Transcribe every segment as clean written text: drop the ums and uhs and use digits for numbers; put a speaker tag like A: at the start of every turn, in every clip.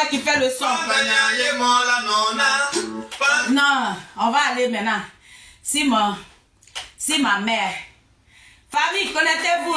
A: Qui fait le son. Non, on va aller maintenant. C'est ma mère. Famille, connaissez-vous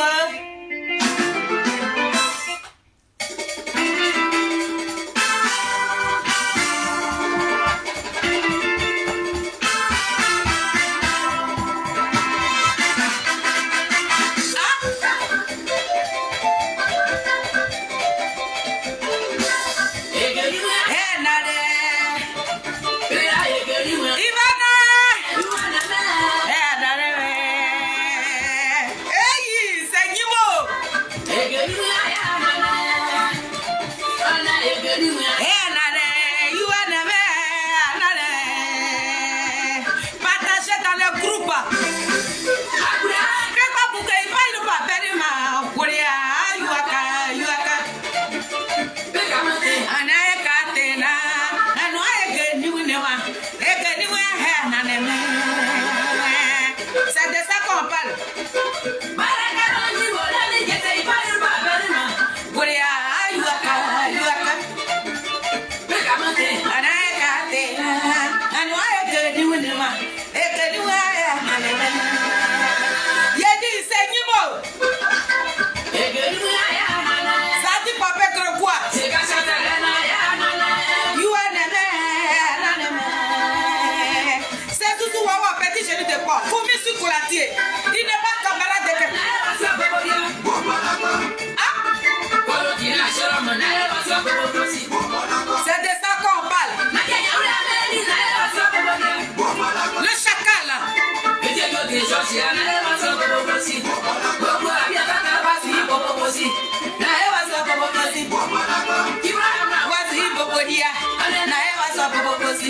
A: so bobokosi.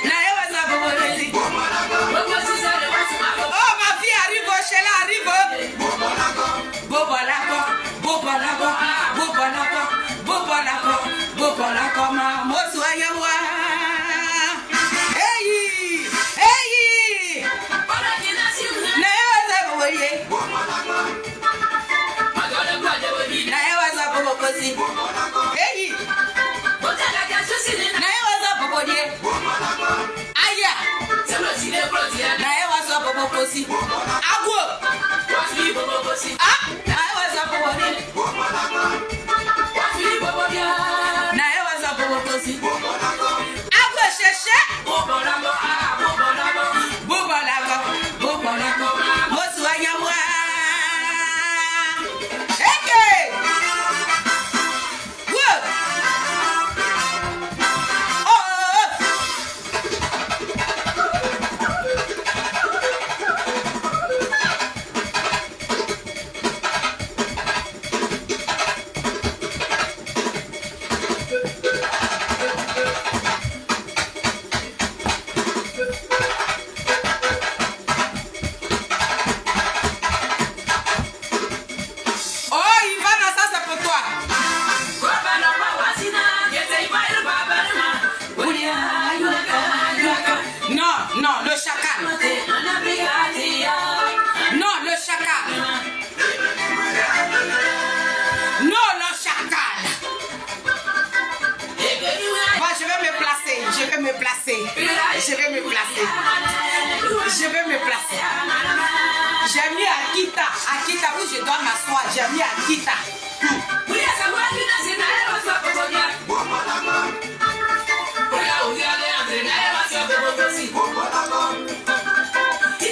A: Na ewa so bobokosi. Oh ma fille arrive, Sheila arrive. Bobolako, bobolako, bobolako, bobolako, bobolako ma mosu ayawa. Hey, hey. Na ewa so boboye. Na ewa so bobokosi. Hey. Na ewa so boboye. Aya. Na ewa so bobokosi. Agwo. Ah, na ewa so boboye. Na ewa so bobokosi. Agwo sheshe. Bobolako, bobolako, mosu ayawa. Eke. Whoa. Oh. Oh, Ivana, ça c'est pour toi. Non, non, le chacal. Non, le chacal. Non, le chacal. Bon, je vais me placer. Je vais me placer. Je vais me placer. Je vais me placer. J'ai mis Akita. Akita où je dois m'asseoir. J'ai mis Akita.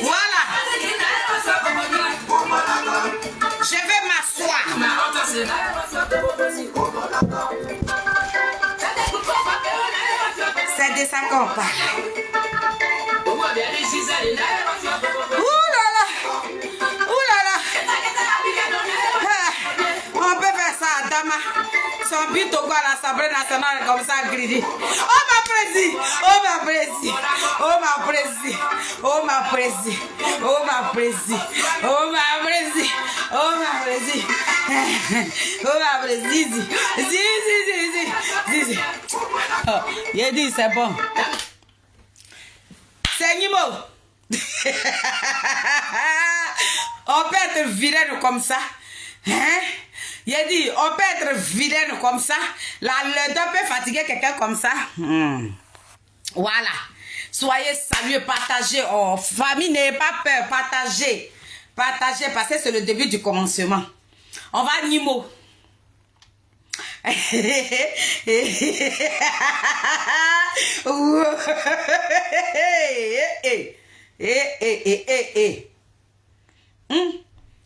A: Voilà. Je vais m'asseoir. C'est de ça qu'on parle. Ouh là là. Ouh là là. Ah, on peut faire ça à Dama. Son but au quoi l'Assemblée nationale comme ça gridi. Oh ma prési. Oh ma prési. Oh ma prési. Oh ma prési. Oh ma prési. Oh ma prési. Oh ma prési. Oh ma prési. Zizi. Oh, il a dit c'est bon. C'est Nimo. On peut être vilaine comme ça. Hein? Il a dit, on peut être vilaine comme ça. Le dos peut fatiguer quelqu'un comme ça. Voilà. Soyez salués, partagez. Oh, famille, n'ayez pas peur. Partagez. Partagez parce que c'est le début du commencement. On va à Nimo.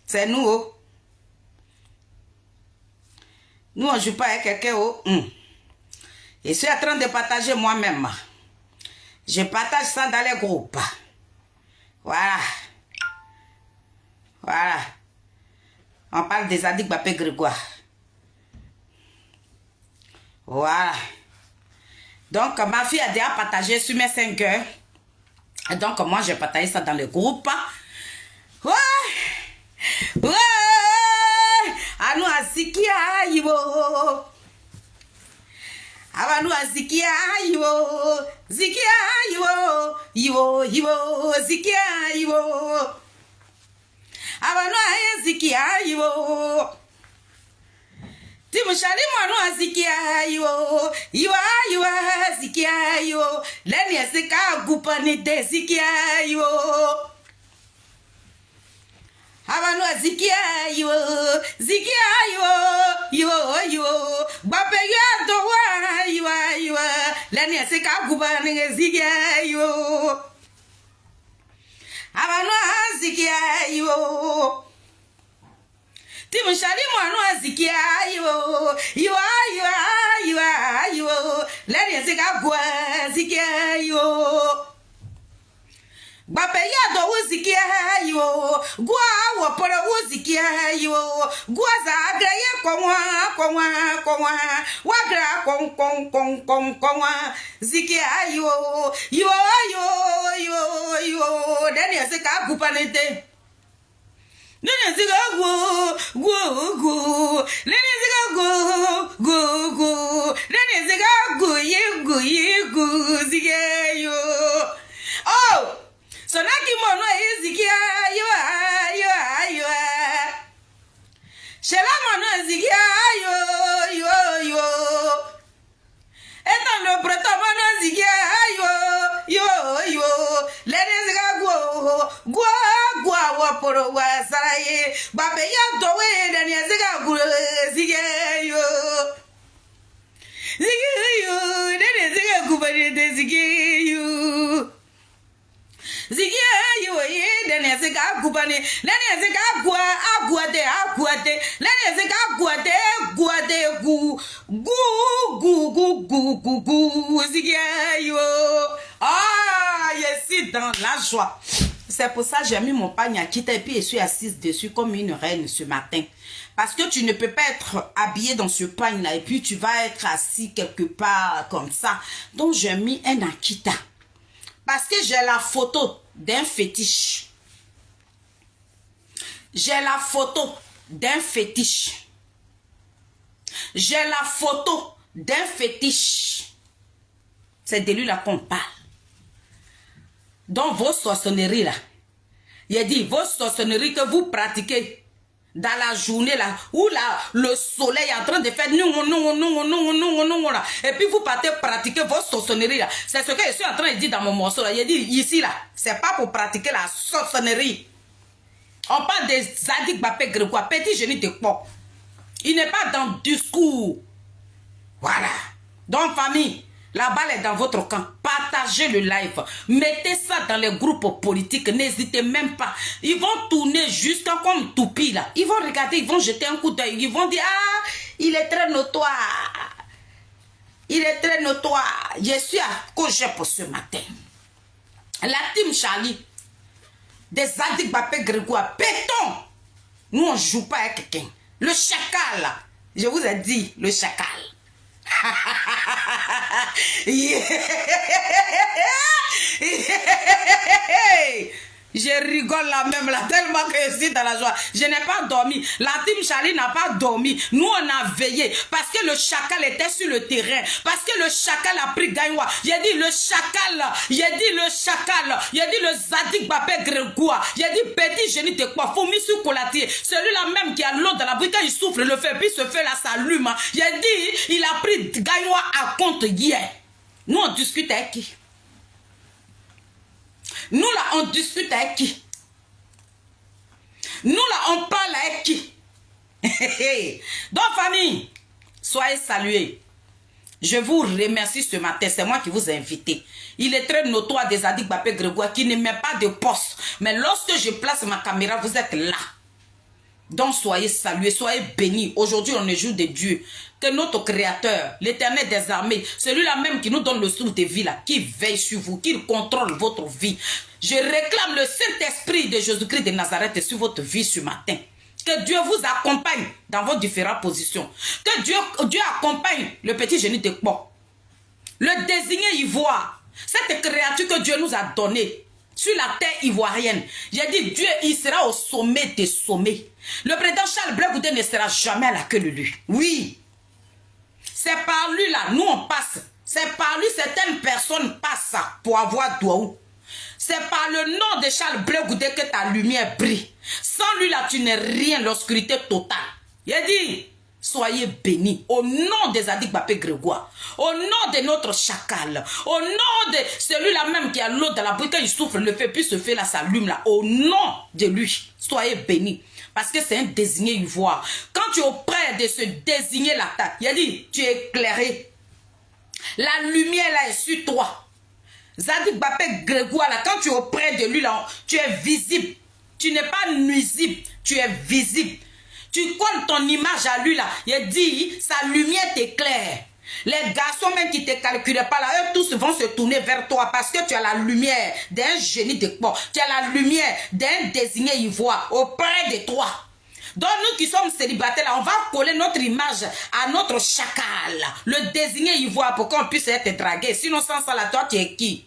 A: C'est nous, oh. Nous, on ne joue pas avec quelqu'un, oh. Je suis en train de partager moi-même. Je partage ça dans les groupes. Voilà. Voilà. On parle des addicts Bapé Grégoire. Voilà. Donc, ma fille a déjà partagé sur mes 5 heures. Et donc, moi, j'ai partagé ça dans le groupe. Ouais. Ouais. Anu asikia yiwo. Avanu asikia yiwo. Zikia yiwo. Yiwo. Zikia yiwo. Avanu zikia yiwo. Timushali mwanu asikia yiwo. Yiwa zikia yiwo. Leni asika gupani de zikia yiwo. Avanu zikia yiwo. Zikia yiwo. Bape yado wa yiwa. Leni asika gupani zikia yiwo. Avanu zikia yiwo. Timushali mwanu azikia yiwo. Leni asika gwa zikia yiwo. Bapeya do uziki yo, gua wapora uziki yo, gua za agreye konwa, wagra kon, ziki yo, dani aseka gupanete. Nene ziga gu, nene ziga gu, nene ziga gu, zige yo. Oh! Sonaki mono ezikia yo. Shela mono ezikia yo. Etan le preto mono ezikia yo. Lene ziga gua waporo wa saraye. Babe ya dowe dani ziga gu zigia yo. Nene ziga gu bari zigia yo. Zigi yo dene se ga gubani lene se ga aguade lene se ga guade gu zigi yo je suis dans la joie. C'est pour ça que j'ai mis mon pagne à quitter et puis je suis assise dessus comme une reine ce matin. Parce que tu ne peux pas être habillé dans ce pagne-là et puis tu vas être assis quelque part comme ça. Donc j'ai mis un Akita. Parce que j'ai la photo d'un fétiche. J'ai la photo d'un fétiche. J'ai la photo d'un fétiche. C'est de lui là qu'on parle. Donc vos sorcelleries là. Il a dit vos sorcelleries que vous pratiquez dans la journée là, où là, le soleil est en train de faire non là. Et puis vous partez pratiquer vos sorcelleries là. C'est ce que je suis en train de dire dans mon morceau là. Il dit ici là, c'est pas pour pratiquer la sorcellerie. On parle des Zadig Bapé Grégoire, petit génie de quoi. Il n'est pas dans le discours. Voilà. Donc famille, la balle est dans votre camp. Partagez le live. Mettez ça dans les groupes politiques. N'hésitez même pas. Ils vont tourner juste comme toupie là. Ils vont regarder, ils vont jeter un coup d'œil. Ils vont dire, ah, il est très notoire. Il est très notoire. Je suis à cause pour ce matin. La team Charlie. Des Zadig Bapé Grégoire. Béton. Nous on joue pas avec quelqu'un. Le chacal là. Je vous ai dit, le chacal. Je rigole là même là tellement que je suis dans la joie. Je n'ai pas dormi. La team Charlie n'a pas dormi. Nous on a veillé parce que le chacal était sur le terrain. Parce que le chacal a pris Gagnoua. J'ai dit le chacal. J'ai dit le chacal. J'ai dit le Zadig Bapé Grégoire. J'ai dit petit génie de quoi. Faut mis sur colatier. Celui-là même qui a l'eau dans la bouche. Quand il souffle le feu. Puis ce feu là s'allume. J'ai dit il a pris Gagnoua à compte hier. Nous on discute avec qui? Nous là, on discute avec qui? Nous là, on parle avec qui? Donc famille, soyez salués. Je vous remercie ce matin. C'est moi qui vous ai invité. Il est très notoire des Zadig Bapé Grégoire qui ne met pas de poste. Mais lorsque je place ma caméra, vous êtes là. Donc soyez salués, soyez bénis. Aujourd'hui, on est jour de Dieu. Que notre Créateur, l'Éternel des armées, celui-là même qui nous donne le souffle de vie, là, qui veille sur vous, qui contrôle votre vie. Je réclame le Saint-Esprit de Jésus-Christ de Nazareth sur votre vie ce matin. Que Dieu vous accompagne dans vos différentes positions. Que Dieu accompagne le petit génie de Kpo. Le désigné ivoire. Cette créature que Dieu nous a donnée sur la terre ivoirienne. J'ai dit, Dieu, il sera au sommet des sommets. Le président Charles Blé Goudé ne sera jamais à la queue de lui. Oui. C'est par lui là, nous on passe. C'est par lui certaines personnes passent pour avoir Douaou. C'est par le nom de Charles Blé Goudé que ta lumière brille. Sans lui là, tu n'es rien, l'obscurité totale. Il a dit, soyez bénis au nom des Zadig Bapé Grégoire, au nom de notre chacal, au nom de celui-là même qui a l'eau dans la bouche, quand il souffle, le feu, puis ce feu là s'allume là, au nom de lui, soyez bénis. Parce que c'est un désigné ivoire. Quand tu es auprès de ce désigné là, il a dit, tu es éclairé. La lumière là est sur toi. Zadig Bapé Grégoire là, quand tu es auprès de lui là, tu es visible. Tu n'es pas nuisible, tu es visible. Tu colles ton image à lui là. Il a dit, sa lumière t'éclaire. Les garçons même qui ne te calculaient pas là, eux tous vont se tourner vers toi parce que tu as la lumière d'un génie de quoi. Tu as la lumière d'un désigné ivoire auprès de toi. Donc nous qui sommes célibataires là, on va coller notre image à notre chacal, le désigné ivoire pour qu'on puisse être dragué. Sinon sans ça là, toi tu es qui?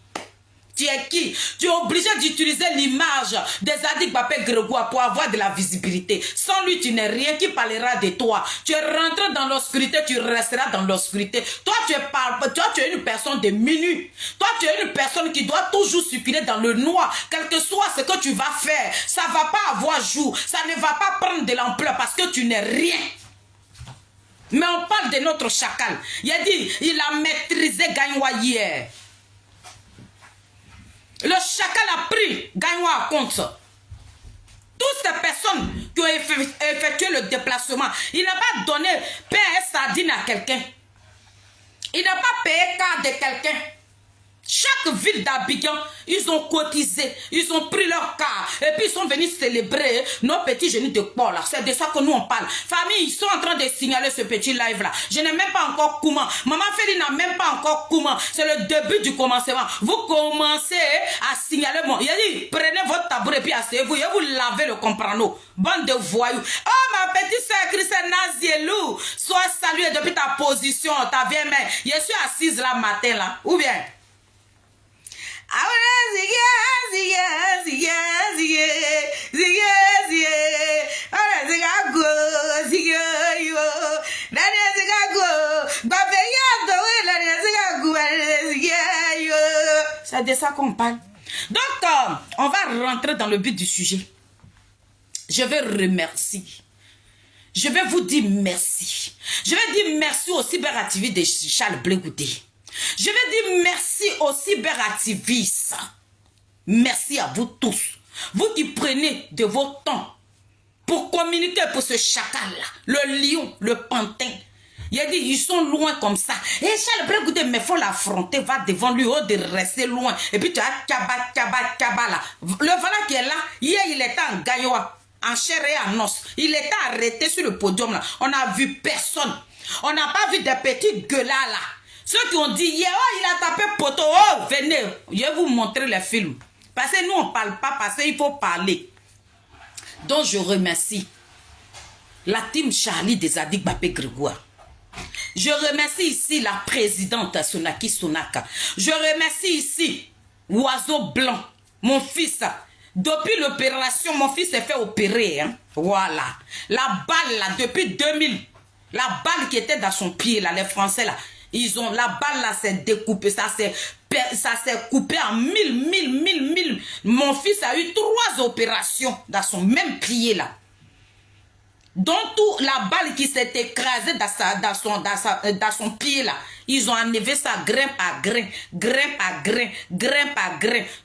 A: Tu es qui? Tu es obligé d'utiliser l'image des Zadig Bapé Grégoire pour avoir de la visibilité. Sans lui, tu n'es rien qui parlera de toi. Tu es rentré dans l'obscurité, tu resteras dans l'obscurité. Toi, tu es une personne de minute. Toi, tu es une personne qui doit toujours circuler dans le noir. Quel que soit ce que tu vas faire, ça ne va pas avoir jour. Ça ne va pas prendre de l'ampleur parce que tu n'es rien. Mais on parle de notre chacal. Il a dit, il a maîtrisé Gagnoua hier. Le chacal a pris Gagnoua à compte. Toutes ces personnes qui ont effectué le déplacement, il n'a pas donné pain et sardine à quelqu'un. Il n'a pas payé carte de quelqu'un. Chaque ville d'Abidjan, ils ont cotisé, ils ont pris leur car et puis ils sont venus célébrer nos petits génies de Port là. C'est de ça que nous on parle. Famille, ils sont en train de signaler ce petit live là. Je n'ai même pas encore comment. Maman Félie n'a même pas encore comment. C'est le début du commencement. Vous commencez à signaler mon. Il a dit, prenez votre tabouret et puis asseyez-vous et vous lavez le comprano. Bande de voyous. Oh ma petite soeur Christiane Nazielou, sois saluée depuis ta position, ta vieille mère. Je suis assise là matin là. Ou bien? C'est de ça qu'on parle. Donc, on va rentrer dans le but du sujet. Je vais remercier. Je vais vous dire merci. Je vais dire merci au cyberactiviste de Charles Blé Goudé. Je vais dire merci aux cyberactivistes. Merci à vous tous. Vous qui prenez de vos temps pour communiquer pour ce chacal-là, le lion, le pantin. Il a dit, ils sont loin comme ça. Et Charles Blé Goudé, mais il faut l'affronter, va devant lui, au de rester loin. Et puis tu as Kaba là. Le voilà qui est là. Hier, il était en Gagnoua, en chair et en os. Il était arrêté sur le podium là. On n'a vu personne. On n'a pas vu des petits gueulards là. Ceux qui ont dit, yeah, oh, il a tapé poteau, oh, venez, je vais vous montrer les films. Parce que nous, on ne parle pas, parce qu'il faut parler. Donc, je remercie la team Charlie des Zadig Bapé Grégoire. Je remercie ici la présidente Sonaki Sonaka. Je remercie ici Oiseau Blanc, mon fils. Depuis l'opération, mon fils s'est fait opérer. Hein. Voilà. La balle, là, depuis 2000, la balle qui était dans son pied, là, les Français, là, ils ont, la balle là s'est découpée, ça s'est coupé en mille. Mon fils a eu 3 opérations dans son même pied là. Donc tout la balle qui s'est écrasée dans son pied là, ils ont enlevé ça grain par grain.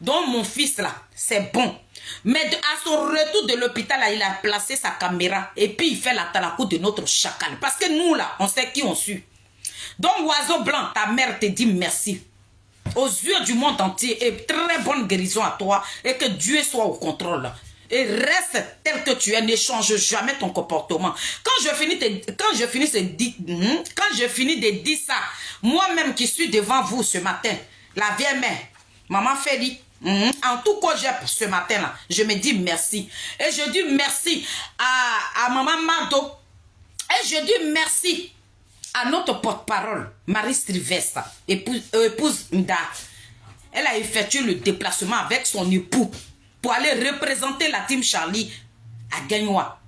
A: Donc mon fils là, c'est bon. Mais à son retour de l'hôpital là, il a placé sa caméra et puis il fait la talakou de notre chacal. Parce que nous là, on sait qui on suit. Donc, Oiseau Blanc, ta mère te dit merci. Aux yeux du monde entier, et très bonne guérison à toi. Et que Dieu soit au contrôle. Et reste tel que tu es, n'échange jamais ton comportement. Quand je finis de dire ça, moi-même qui suis devant vous ce matin, la vieille mère, maman Félie, en tout cas, ce matin-là, je me dis merci. Et je dis merci à maman Mado. Et je dis merci à notre porte-parole, Marie Strivesta, épouse Nda. Elle a effectué le déplacement avec son époux pour aller représenter la team Charlie à Gagnoua.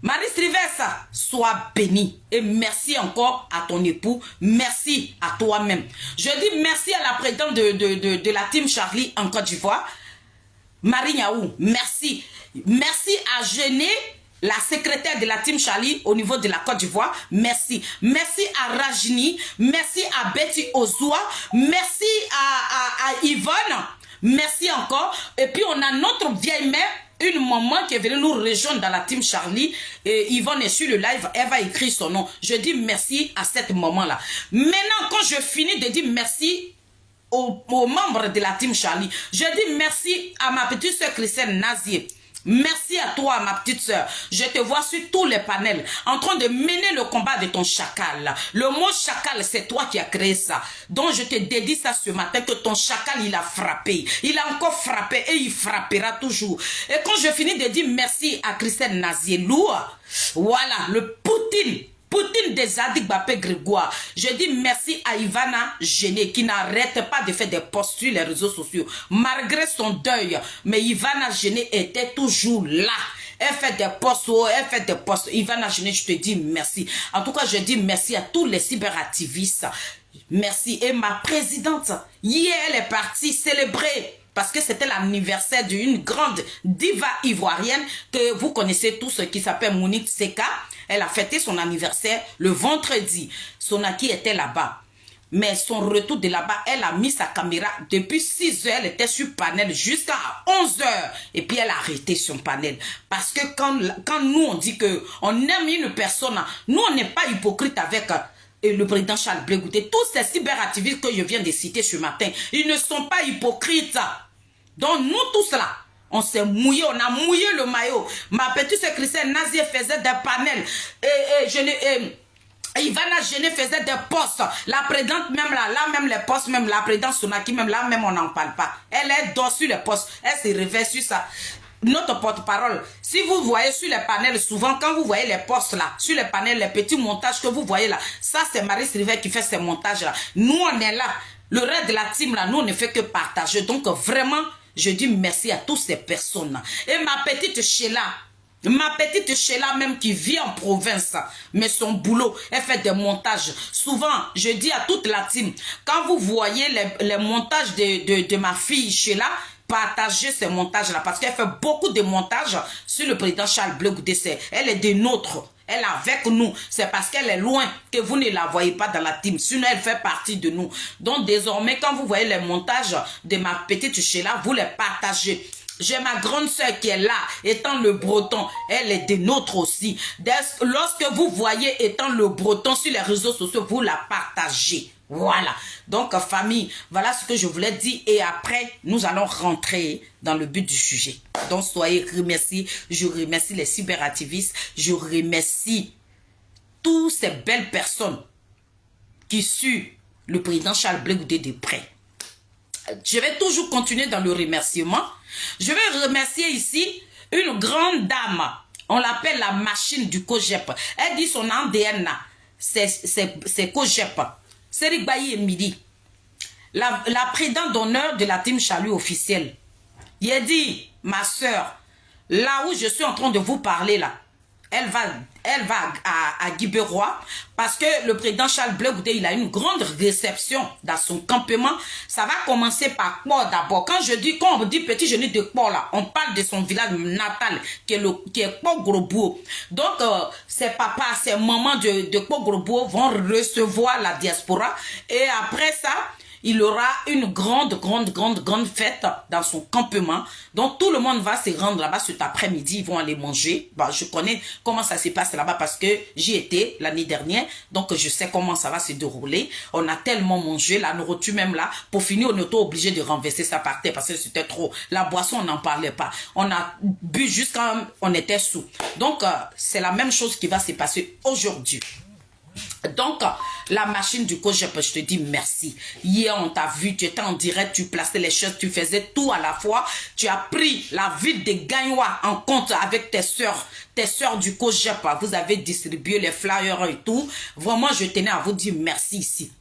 A: Marie Strivesta, sois bénie. Et merci encore à ton époux. Merci à toi-même. Je dis merci à la présidente de la team Charlie en Côte d'Ivoire, Marie Niaou. Merci. Merci à Gené, la secrétaire de la team Charlie au niveau de la Côte d'Ivoire, merci. Merci à Rajni, merci à Betty Ozua, merci à Yvonne, merci encore. Et puis on a notre vieille mère, une maman qui est venue nous rejoindre dans la team Charlie. Et Yvonne est sur le live, elle va écrire son nom. Je dis merci à cette maman-là. Maintenant, quand je finis de dire merci aux membres de la team Charlie, je dis merci à ma petite soeur Christiane Nazier. Merci à toi, ma petite sœur. Je te vois sur tous les panels en train de mener le combat de ton chacal. Le mot chacal, c'est toi qui as créé ça. Donc, je te dédie ça ce matin que ton chacal, il a frappé. Il a encore frappé et il frappera toujours. Et quand je finis de dire merci à Christelle Nazielou, voilà, le Poutine des Adik Bapé Grégoire. Je dis merci à Ivana Géné qui n'arrête pas de faire des posts sur les réseaux sociaux. Malgré son deuil, mais Ivana Géné était toujours là. Elle fait des posts, elle fait des posts. Ivana Géné, je te dis merci. En tout cas, je dis merci à tous les cyberactivistes. Merci. Et ma présidente, hier, elle est partie célébrer parce que c'était l'anniversaire d'une grande diva ivoirienne que vous connaissez tous, qui s'appelle Monique Seka. Elle a fêté son anniversaire le vendredi. Sonaki était là-bas. Mais son retour de là-bas, elle a mis sa caméra. Depuis 6 heures, elle était sur panel jusqu'à 11 heures. Et puis, elle a arrêté son panel. Parce que quand nous, on dit qu'on aime une personne, nous, on n'est pas hypocrite avec le président Charles Blé Goudé. Tous ces cyberactivistes que je viens de citer ce matin, ils ne sont pas hypocrites. Donc, nous tous là, on s'est mouillé, on a mouillé le maillot. Ma petite sœur Christelle Nazier faisait des panels. Ivana Géné faisait des postes. La présidente même là même les postes, même la présidente Sonaki, même là même on n'en parle pas. Elle est dans sur les postes. Elle se réveille sur ça. Notre porte-parole, si vous voyez sur les panels, souvent quand vous voyez les postes là, sur les panels, les petits montages que vous voyez là, ça c'est Marie Rivet qui fait ces montages là. Nous on est là. Le reste de la team là, nous on ne fait que partager. Donc vraiment, je dis merci à toutes ces personnes. Et ma petite Sheila même qui vit en province, mais son boulot, elle fait des montages. Souvent, je dis à toute la team, quand vous voyez les montages de ma fille Sheila, partagez ces montages-là, parce qu'elle fait beaucoup de montages sur le président Charles Blé Goudé. Elle est des nôtres. Elle est avec nous. C'est parce qu'elle est loin que vous ne la voyez pas dans la team. Sinon, elle fait partie de nous. Donc, désormais, quand vous voyez les montages de ma petite Sheila, vous les partagez. J'ai ma grande sœur qui est là, étant le breton. Elle est des nôtres aussi. Lorsque vous voyez étant le breton sur les réseaux sociaux, vous la partagez. Voilà. Donc, famille, voilà ce que je voulais dire. Et après, nous allons rentrer dans le but du sujet. Donc, soyez remerciés. Je remercie les cyberactivistes. Je remercie toutes ces belles personnes qui suivent le président Charles Blé Goudé de près. Je vais toujours continuer dans le remerciement. Je vais remercier ici une grande dame. On l'appelle la machine du COGEP. Elle dit son ADN, c'est COGEP. Sérik Bayi et Midi. La présidente d'honneur de la team Chalut officielle. Il a dit, ma soeur, là où je suis en train de vous parler là, elle va à Guibérois parce que le président Charles Blé Goudé, il a une grande réception dans son campement. Ça va commencer par Kpor d'abord. Quand on dit petit genou de Kpor là, on parle de son village natal qui est Kpor Grosbourg. Donc, ses papas, ses mamans de Kpor Grosbourg vont recevoir la diaspora. Et après ça, il aura une grande fête dans son campement. Donc, tout le monde va se rendre là-bas cet après-midi. Ils vont aller manger. Bah, je connais comment ça se passe là-bas parce que j'y étais l'année dernière. Donc, je sais comment ça va se dérouler. On a tellement mangé, la nourriture même là. Pour finir, on était obligé de renverser ça par terre parce que c'était trop. La boisson, on n'en parlait pas. On a bu jusqu'à on était sous. Donc, c'est la même chose qui va se passer aujourd'hui. Donc, la machine du COGEP, je te dis merci. Hier, on t'a vu, tu étais en direct, tu plaçais les choses, tu faisais tout à la fois. Tu as pris la ville de Gagnoa en compte avec tes sœurs du COGEP. Vous avez distribué les flyers et tout. Vraiment, je tenais à vous dire merci ici.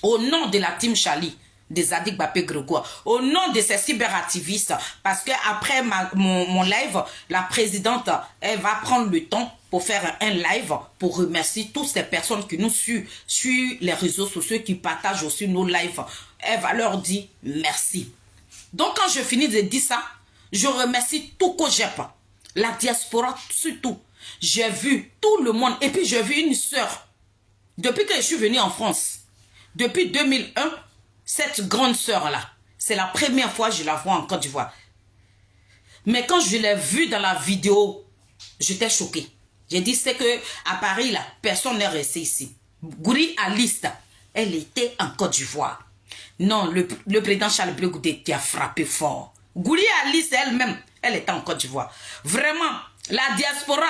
A: Au nom de la team Chali, des Adik Bapé Grégoire, au nom de ces cyberactivistes, parce que après mon live, la présidente, elle va prendre le temps pour faire un live pour remercier toutes ces personnes qui nous suivent sur les réseaux sociaux, qui partagent aussi nos lives. Elle va leur dire merci. Donc quand je finis de dire ça, je remercie tout COGEP, la diaspora surtout. J'ai vu tout le monde et puis j'ai vu une sœur. Depuis que je suis venue en France, depuis 2001, cette grande sœur-là, c'est la première fois que je la vois en Côte d'Ivoire. Mais quand je l'ai vue dans la vidéo, j'étais choquée. J'ai dit, c'est que à Paris, là, personne n'est resté ici. Gouri Alice, elle était en Côte d'Ivoire. Non, le président Charles Blé Goudé qui a frappé fort. Gouri Alice elle-même, Elle était en Côte d'Ivoire. Vraiment, la diaspora,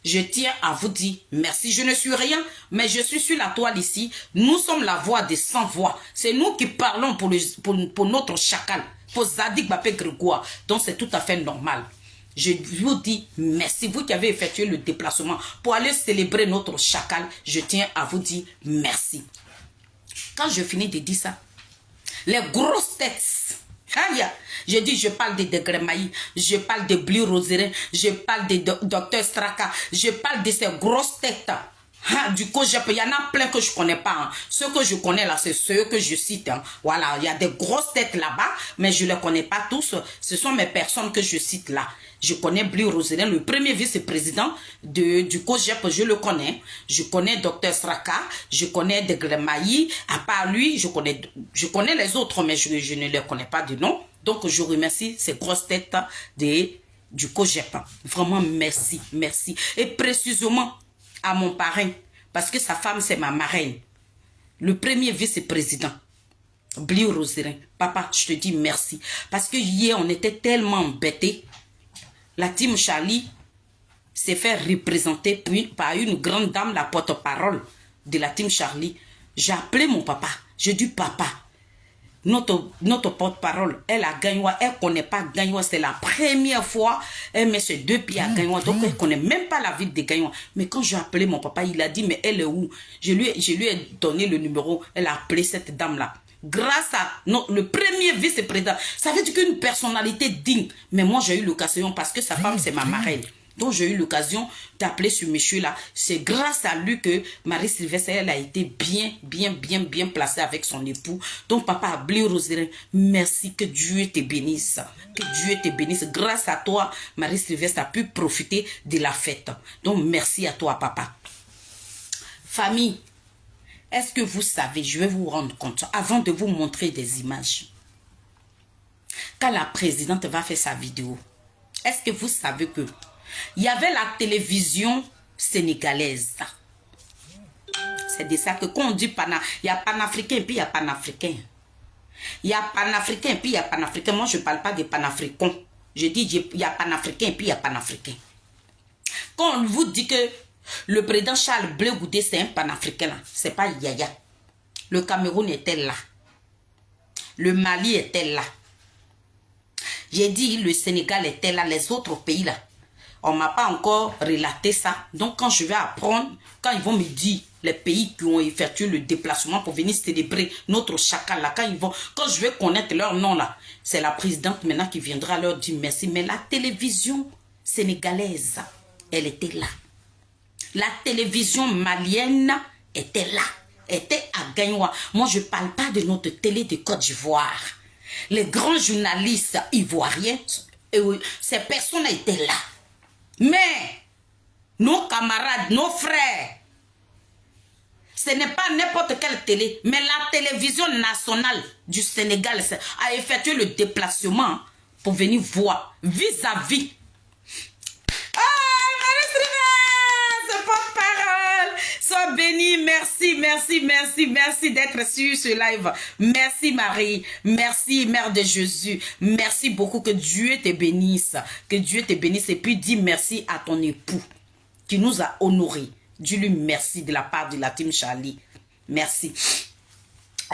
A: je tiens à vous dire merci. Je ne suis rien, mais je suis sur la toile ici. Nous sommes la voix des sans voix. C'est nous qui parlons pour notre chacal, pour Zadig Bapé Grégoire. Donc c'est tout à fait normal. Je vous dis merci. Vous qui avez effectué le déplacement pour aller célébrer notre chacal, je tiens à vous dire merci. Quand je finis de dire ça, les grosses têtes, je dis, je parle de Degremaï, je parle de Bli Roserin, je parle de Dr Straka, je parle de ces grosses têtes. Du coup, il y en a plein que je ne connais pas. Hein. Ceux que je connais là, c'est ceux que je cite. Hein. Voilà, il y a des grosses têtes là-bas, mais je ne les connais pas tous. Ce sont mes personnes que je cite là. Je connais Bli Roserin, le premier vice-président du COGEP, je le connais. Je connais Dr Straka, je connais Degremaï. À part lui, je connais les autres, mais je ne les connais pas de nom. Donc, je remercie ces grosses têtes du COGEP. Vraiment, merci, merci. Et précisément à mon parrain, parce que sa femme, c'est ma marraine. Le premier vice-président, Bli Roserin. Papa, je te dis merci. Parce que hier, on était tellement embêtés. La team Charlie s'est fait représenter par une grande dame, la porte-parole de la team Charlie. J'ai appelé mon papa. J'ai dit, papa, notre porte-parole, elle a gagné, elle ne connaît pas Gagnoua, c'est la première fois, elle met ses 2 pieds à Gagnoua, donc elle ne connaît même pas la ville de Gagnoua. Mais quand j'ai appelé mon papa, il a dit, mais elle est où? Je lui ai donné le numéro, elle a appelé cette dame-là. Grâce à le premier vice-président, ça veut dire qu'une personnalité digne. Mais moi, j'ai eu l'occasion, parce que sa femme, c'est ma marraine. Donc, j'ai eu l'occasion d'appeler ce monsieur-là. C'est grâce à lui que Marie-Sylvestre, elle a été bien placée avec son époux. Donc, papa Bli Roserin, merci, que Dieu te bénisse. Que Dieu te bénisse. Grâce à toi, Marie-Sylvestre a pu profiter de la fête. Donc, merci à toi, papa. Famille, est-ce que vous savez, je vais vous rendre compte, avant de vous montrer des images, quand la présidente va faire sa vidéo, est-ce que vous savez que il y avait la télévision sénégalaise. C'est de ça que quand on dit il y a panafricain et puis il y a panafricain. Il y a panafricain et puis il y a panafricain. Moi, je ne parle pas de panafricain. Je dis il y a panafricain et puis il y a panafricain. Quand on vous dit que le président Charles Blé Goudé, c'est un panafricain, ce n'est pas Yaya. Le Cameroun était là. Le Mali était là. J'ai dit le Sénégal était là, les autres pays là. On ne m'a pas encore relaté ça. Donc, quand je vais apprendre, quand ils vont me dire les pays qui ont effectué le déplacement pour venir célébrer notre chacal là, quand je vais connaître leur nom là, c'est la présidente maintenant qui viendra leur dire merci. Mais la télévision sénégalaise, elle était là. La télévision malienne était là. Était à Gagnoua. Moi, je ne parle pas de notre télé de Côte d'Ivoire. Les grands journalistes ivoiriens, ces personnes étaient là. Mais nos camarades, nos frères, ce n'est pas n'importe quelle télé, mais la télévision nationale du Sénégal a effectué le déplacement pour venir voir vis-à-vis. Sois béni, merci d'être sur ce live. Merci Marie, merci Mère de Jésus, merci beaucoup, que Dieu te bénisse, et puis dis merci à ton époux qui nous a honorés. Dis-lui merci de la part de la team Charlie, merci.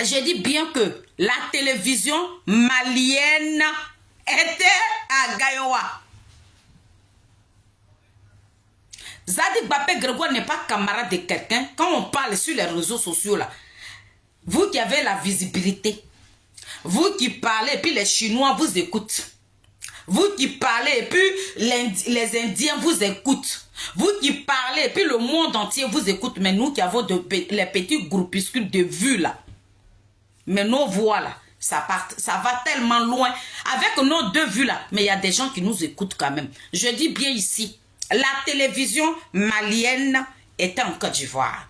A: J'ai dit bien que la télévision malienne était à Gagnoua. Zadig Bapé Grégoire n'est pas camarade de quelqu'un. Quand on parle sur les réseaux sociaux là, vous qui avez la visibilité, vous qui parlez et puis les Chinois vous écoutent, vous qui parlez et puis les Indiens vous écoutent, vous qui parlez et puis le monde entier vous écoute, mais nous qui avons les petits groupuscules de vues là, mais nos voix là, ça va tellement loin avec nos 2 vues là, mais il y a des gens qui nous écoutent quand même. Je dis bien ici, la télévision malienne était en Côte d'Ivoire.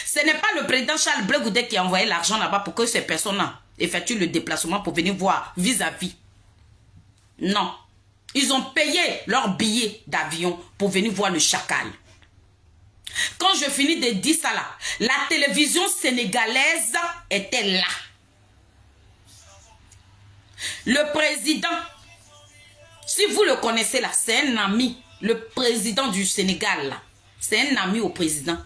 A: Ce n'est pas le président Charles Blé Goudé qui a envoyé l'argent là-bas pour que ces personnes-là effectuent le déplacement pour venir voir vis-à-vis. Non. Ils ont payé leur billet d'avion pour venir voir le chacal. Quand je finis de dire ça là, la télévision sénégalaise était là. Le président, si vous le connaissez là, c'est un ami. Le président du Sénégal là, c'est un ami au président.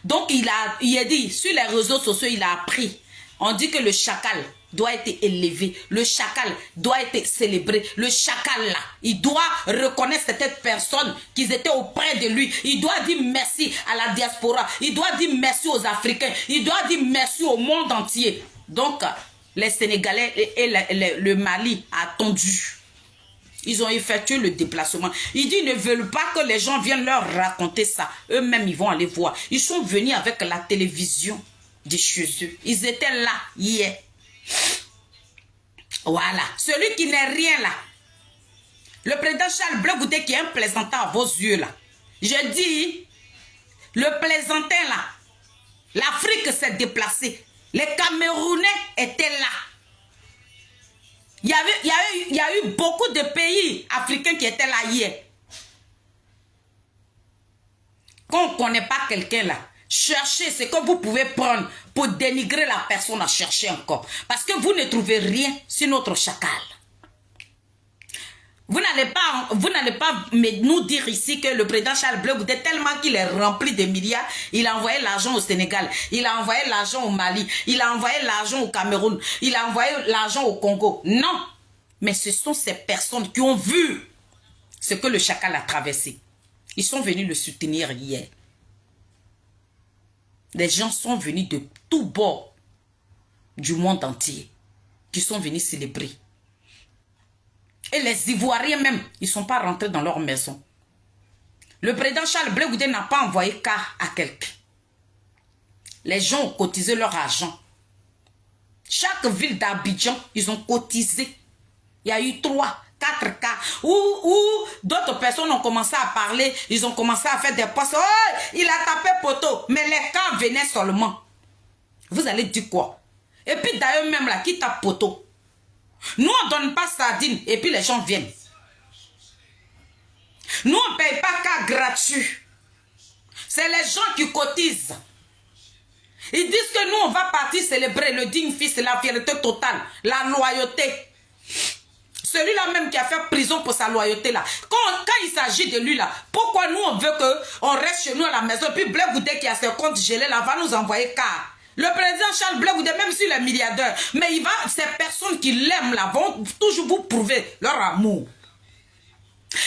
A: Donc il a dit, sur les réseaux sociaux, il a appris. On dit que le chacal doit être élevé. Le chacal doit être célébré. Le chacal là, il doit reconnaître certaines personnes qui étaient auprès de lui. Il doit dire merci à la diaspora. Il doit dire merci aux Africains. Il doit dire merci au monde entier. Donc, les Sénégalais et le Mali a attendu. Ils ont effectué le déplacement. Ils disent qu'ils ne veulent pas que les gens viennent leur raconter ça. Eux-mêmes, ils vont aller voir. Ils sont venus avec la télévision de chez eux. Ils étaient là hier. Voilà. Celui qui n'est rien là. Le président Charles Blé Goudé qui est un plaisantin à vos yeux là. Je dis, le plaisantin là. L'Afrique s'est déplacée. Les Camerounais étaient là. Il y a eu beaucoup de pays africains qui étaient là hier. Quand on ne connaît pas quelqu'un là, cherchez ce que vous pouvez prendre pour dénigrer la personne à chercher encore. Parce que vous ne trouvez rien sur notre chacal. Vous n'allez pas nous dire ici que le président Charles Blé Goudé, tellement qu'il est rempli de milliards, il a envoyé l'argent au Sénégal, il a envoyé l'argent au Mali, il a envoyé l'argent au Cameroun, il a envoyé l'argent au Congo. Non, mais ce sont ces personnes qui ont vu ce que le chacal a traversé. Ils sont venus le soutenir hier. Les gens sont venus de tous bords du monde entier, qui sont venus célébrer. Et les Ivoiriens même, ils ne sont pas rentrés dans leur maison. Le président Charles Blé Goudé n'a pas envoyé car à quelqu'un. Les gens ont cotisé leur argent. Chaque ville d'Abidjan, ils ont cotisé. Il y a eu 3, 4 cas où d'autres personnes ont commencé à parler. Ils ont commencé à faire des postes. Oh, il a tapé poteau. Mais les cas venaient seulement. Vous allez dire quoi? Et puis d'ailleurs même là, qui tape poteau? Nous, on ne donne pas sardine et puis les gens viennent. Nous, on ne paye pas cas gratuit. C'est les gens qui cotisent. Ils disent que nous, on va partir célébrer le digne fils, la fierté totale, la loyauté. Celui-là même qui a fait prison pour sa loyauté là. Quand il s'agit de lui là, pourquoi nous, on veut qu'on reste chez nous à la maison? Puis Blé Goudé qui a ses comptes gelés là, va nous envoyer car. Le président Charles Blé Goudé, même s'il est milliardaire, mais ces personnes qui l'aiment là vont toujours vous prouver leur amour.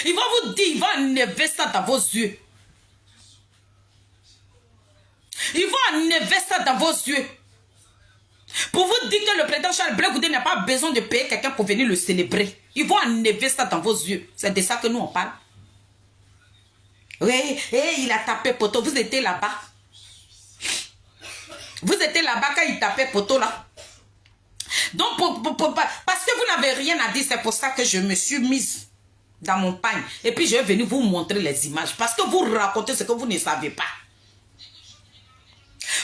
A: Ils vont vous dire, ils vont enlever ça dans vos yeux. Ils vont enlever ça dans vos yeux. Pour vous dire que le président Charles Blé Goudé n'a pas besoin de payer quelqu'un pour venir le célébrer. Ils vont enlever ça dans vos yeux. C'est de ça que nous on parle. Oui, et il a tapé poteau. Vous étiez là-bas. Vous étiez là-bas quand il tapait poteau là. Donc, parce que vous n'avez rien à dire, c'est pour ça que je me suis mise dans mon pagne. Et puis, je vais venir vous montrer les images. Parce que vous racontez ce que vous ne savez pas.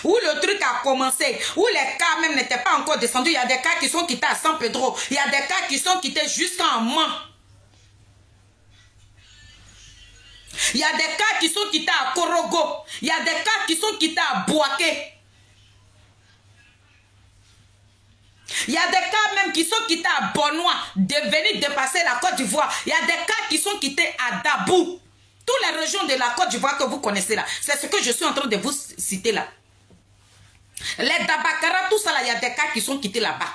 A: Où le truc a commencé, où les cas même n'étaient pas encore descendus. Il y a des cas qui sont quittés à San Pedro. Il y a des cas qui sont quittés jusqu'en Mans. Il y a des cas qui sont quittés à Korogo. Il y a des cas qui sont quittés à Bouaké. Il y a des cas même qui sont quittés à Bonois, de venir dépasser la Côte d'Ivoire. Il y a des cas qui sont quittés à Dabou. Toutes les régions de la Côte d'Ivoire que vous connaissez là. C'est ce que je suis en train de vous citer là. Les Dabakara, tout ça là, il y a des cas qui sont quittés là-bas.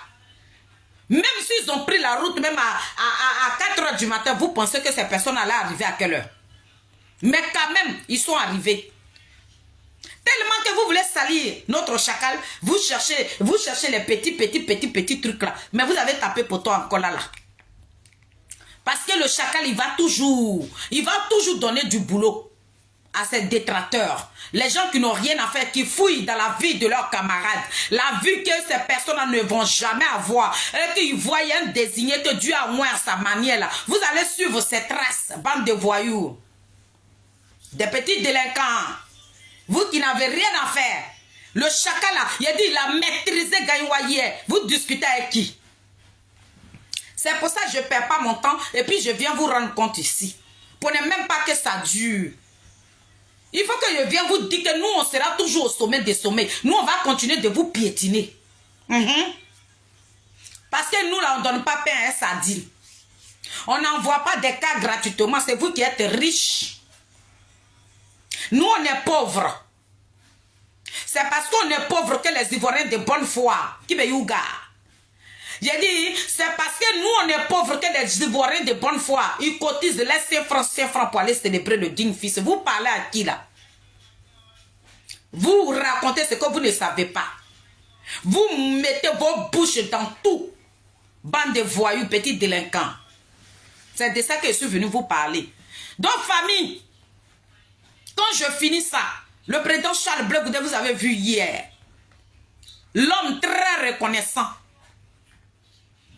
A: Même s'ils ont pris la route, même à 4 h du matin, vous pensez que ces personnes allaient arriver à quelle heure? Mais quand même, ils sont arrivés. Tellement que vous voulez salir notre chacal, vous cherchez les petits trucs là. Mais vous avez tapé pour toi encore là. Parce que le chacal, il va toujours donner du boulot à ses détracteurs. Les gens qui n'ont rien à faire, qui fouillent dans la vie de leurs camarades. La vie que ces personnes-là ne vont jamais avoir. Et qu'ils voient un désigné que Dieu a moins à sa manière là. Vous allez suivre ces traces, bande de voyous. Des petits délinquants. Vous qui n'avez rien à faire. Le chacal là, il a dit, il a maîtrisé Gaïwa hier. Vous discutez avec qui? C'est pour ça que je ne perds pas mon temps. Et puis je viens vous rendre compte ici. Pour ne même pas que ça dure. Il faut que je vienne vous dire que nous, on sera toujours au sommet des sommets. Nous, on va continuer de vous piétiner. Parce que nous, là, on ne donne pas pain à un sardine. On n'envoie pas des cas gratuitement. C'est vous qui êtes riches. Nous, on est pauvres. C'est parce qu'on est pauvres que les Ivoiriens de bonne foi, qui me youga. J'ai dit, c'est parce que nous, on est pauvres que les Ivoiriens de bonne foi, ils cotisent les 5 francs pour aller célébrer le digne fils. Vous parlez à qui là? Vous racontez ce que vous ne savez pas. Vous mettez vos bouches dans tout. Bande de voyous, petits délinquants. C'est de ça que je suis venu vous parler. Donc, famille, quand je finis ça, le président Charles Blé Goudé, vous avez vu hier, l'homme très reconnaissant,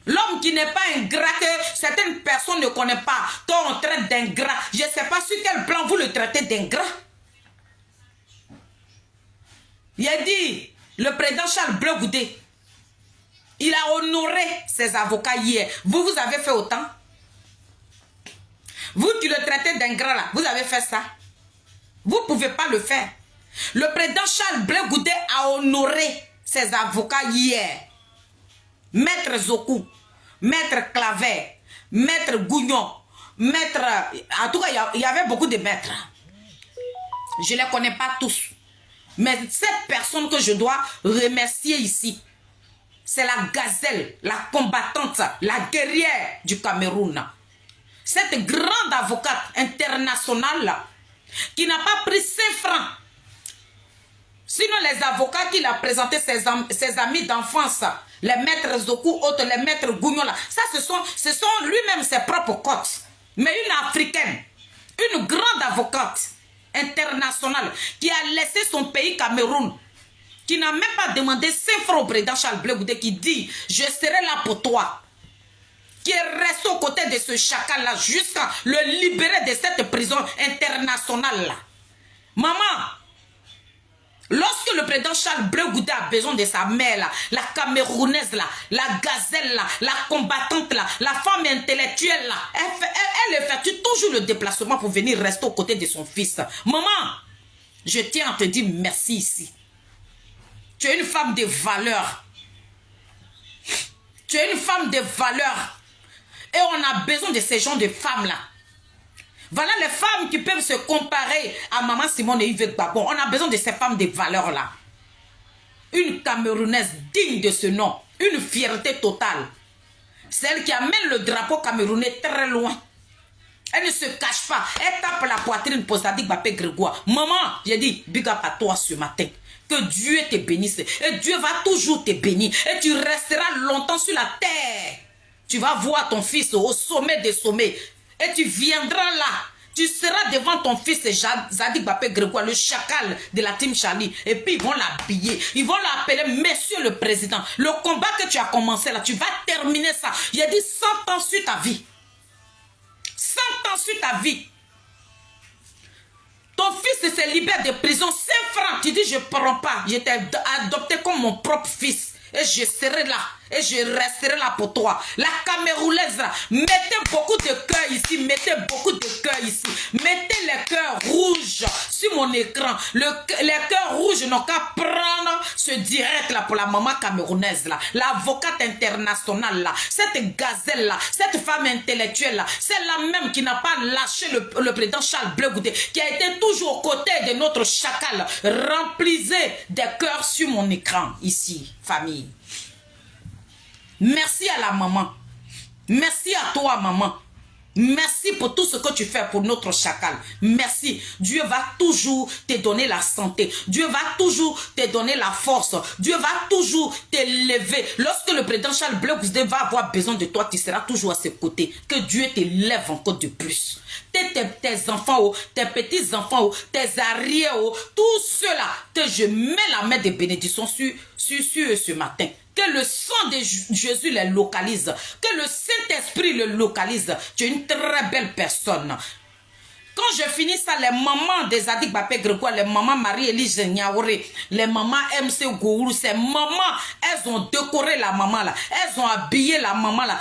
A: l'homme qui n'est pas ingrat, que certaines personnes ne connaissent pas, qu'on traite d'ingrat. Je ne sais pas sur quel plan vous le traitez d'ingrat. Il a dit, le président Charles Blé Goudé, il a honoré ses avocats hier. Vous, vous avez fait autant. Vous qui le traitez d'ingrat là, vous avez fait ça. Vous ne pouvez pas le faire. Le président Charles Blé Goudé a honoré ses avocats hier. Maître Zokou, Maître Claver, Maître Gougnon, Maître... En tout cas, il y avait beaucoup de maîtres. Je ne les connais pas tous. Mais cette personne que je dois remercier ici, c'est la gazelle, la combattante, la guerrière du Cameroun. Cette grande avocate internationale qui n'a pas pris 5 francs. Sinon, les avocats qu'il a présenté ses amis d'enfance, les maîtres Zokou, autres, les maîtres Gougnon, là, ça, ce sont lui-même ses propres cotes. Mais une africaine, une grande avocate internationale qui a laissé son pays Cameroun, qui n'a même pas demandé 5 francs au président Charles Blé Goudé, qui dit « Je serai là pour toi ». Qui est resté aux côtés de ce chacal-là jusqu'à le libérer de cette prison internationale-là. Maman, lorsque le président Charles Blé Goudé a besoin de sa mère, là, la Camerounaise, là, la gazelle, là, la combattante, là, la femme intellectuelle, là, elle effectue toujours le déplacement pour venir rester aux côtés de son fils. Maman, je tiens à te dire merci ici. Tu es une femme de valeur. Tu es une femme de valeur. Et on a besoin de ces gens de femmes-là. Voilà les femmes qui peuvent se comparer à Maman Simone et Yvette Babon. On a besoin de ces femmes de valeur-là. Une Camerounaise digne de ce nom. Une fierté totale. Celle qui amène le drapeau camerounais très loin. Elle ne se cache pas. Elle tape la poitrine pour Zadig Bapé Grégoire. Maman, j'ai dit, big up à toi ce matin. Que Dieu te bénisse. Et Dieu va toujours te bénir. Et tu resteras longtemps sur la terre. Tu vas voir ton fils au sommet des sommets. Et tu viendras là. Tu seras devant ton fils Zadig Bapé Grégoire, le chacal de la team Charlie. Et puis ils vont l'habiller. Ils vont l'appeler Monsieur le Président. Le combat que tu as commencé là, tu vas terminer ça. Il a dit 100 ans sur ta vie. 100 ans sur ta vie. Ton fils se libère de prison. 5 francs. Tu dis je ne prends pas. Je t'ai adopté comme mon propre fils. Et je serai là. Et je resterai là pour toi. La Camerounaise, mettez beaucoup de cœurs ici. Mettez beaucoup de cœurs ici. Mettez les cœurs rouges sur mon écran. Les cœurs rouges n'ont qu'à prendre ce direct là pour la maman camerounaise là. L'avocate internationale là. Cette gazelle là. Cette femme intellectuelle là. Celle-là même qui n'a pas lâché le président Charles Blé Goudé. Qui a été toujours aux côtés de notre chacal. Remplissez des cœurs sur mon écran ici, famille. Merci à la maman. Merci à toi, maman. Merci pour tout ce que tu fais pour notre chacal. Merci. Dieu va toujours te donner la santé. Dieu va toujours te donner la force. Dieu va toujours t'élever. Lorsque le président Charles Blé Goudé va avoir besoin de toi, tu seras toujours à ses côtés. Que Dieu t'élève encore de plus. Tes enfants, tes petits-enfants, tes arrières, tout cela, que je mets la main de bénédiction sur eux ce matin. Que le sang de Jésus les localise. Que le Saint-Esprit le localise. Tu es une très belle personne. Quand je finis ça, les mamans des Zadig Bapé Grégoire, les mamans Marie-Élise Niaouré, les mamans MC Gourou, ces mamans, elles ont décoré la maman là. Elles ont habillé la maman là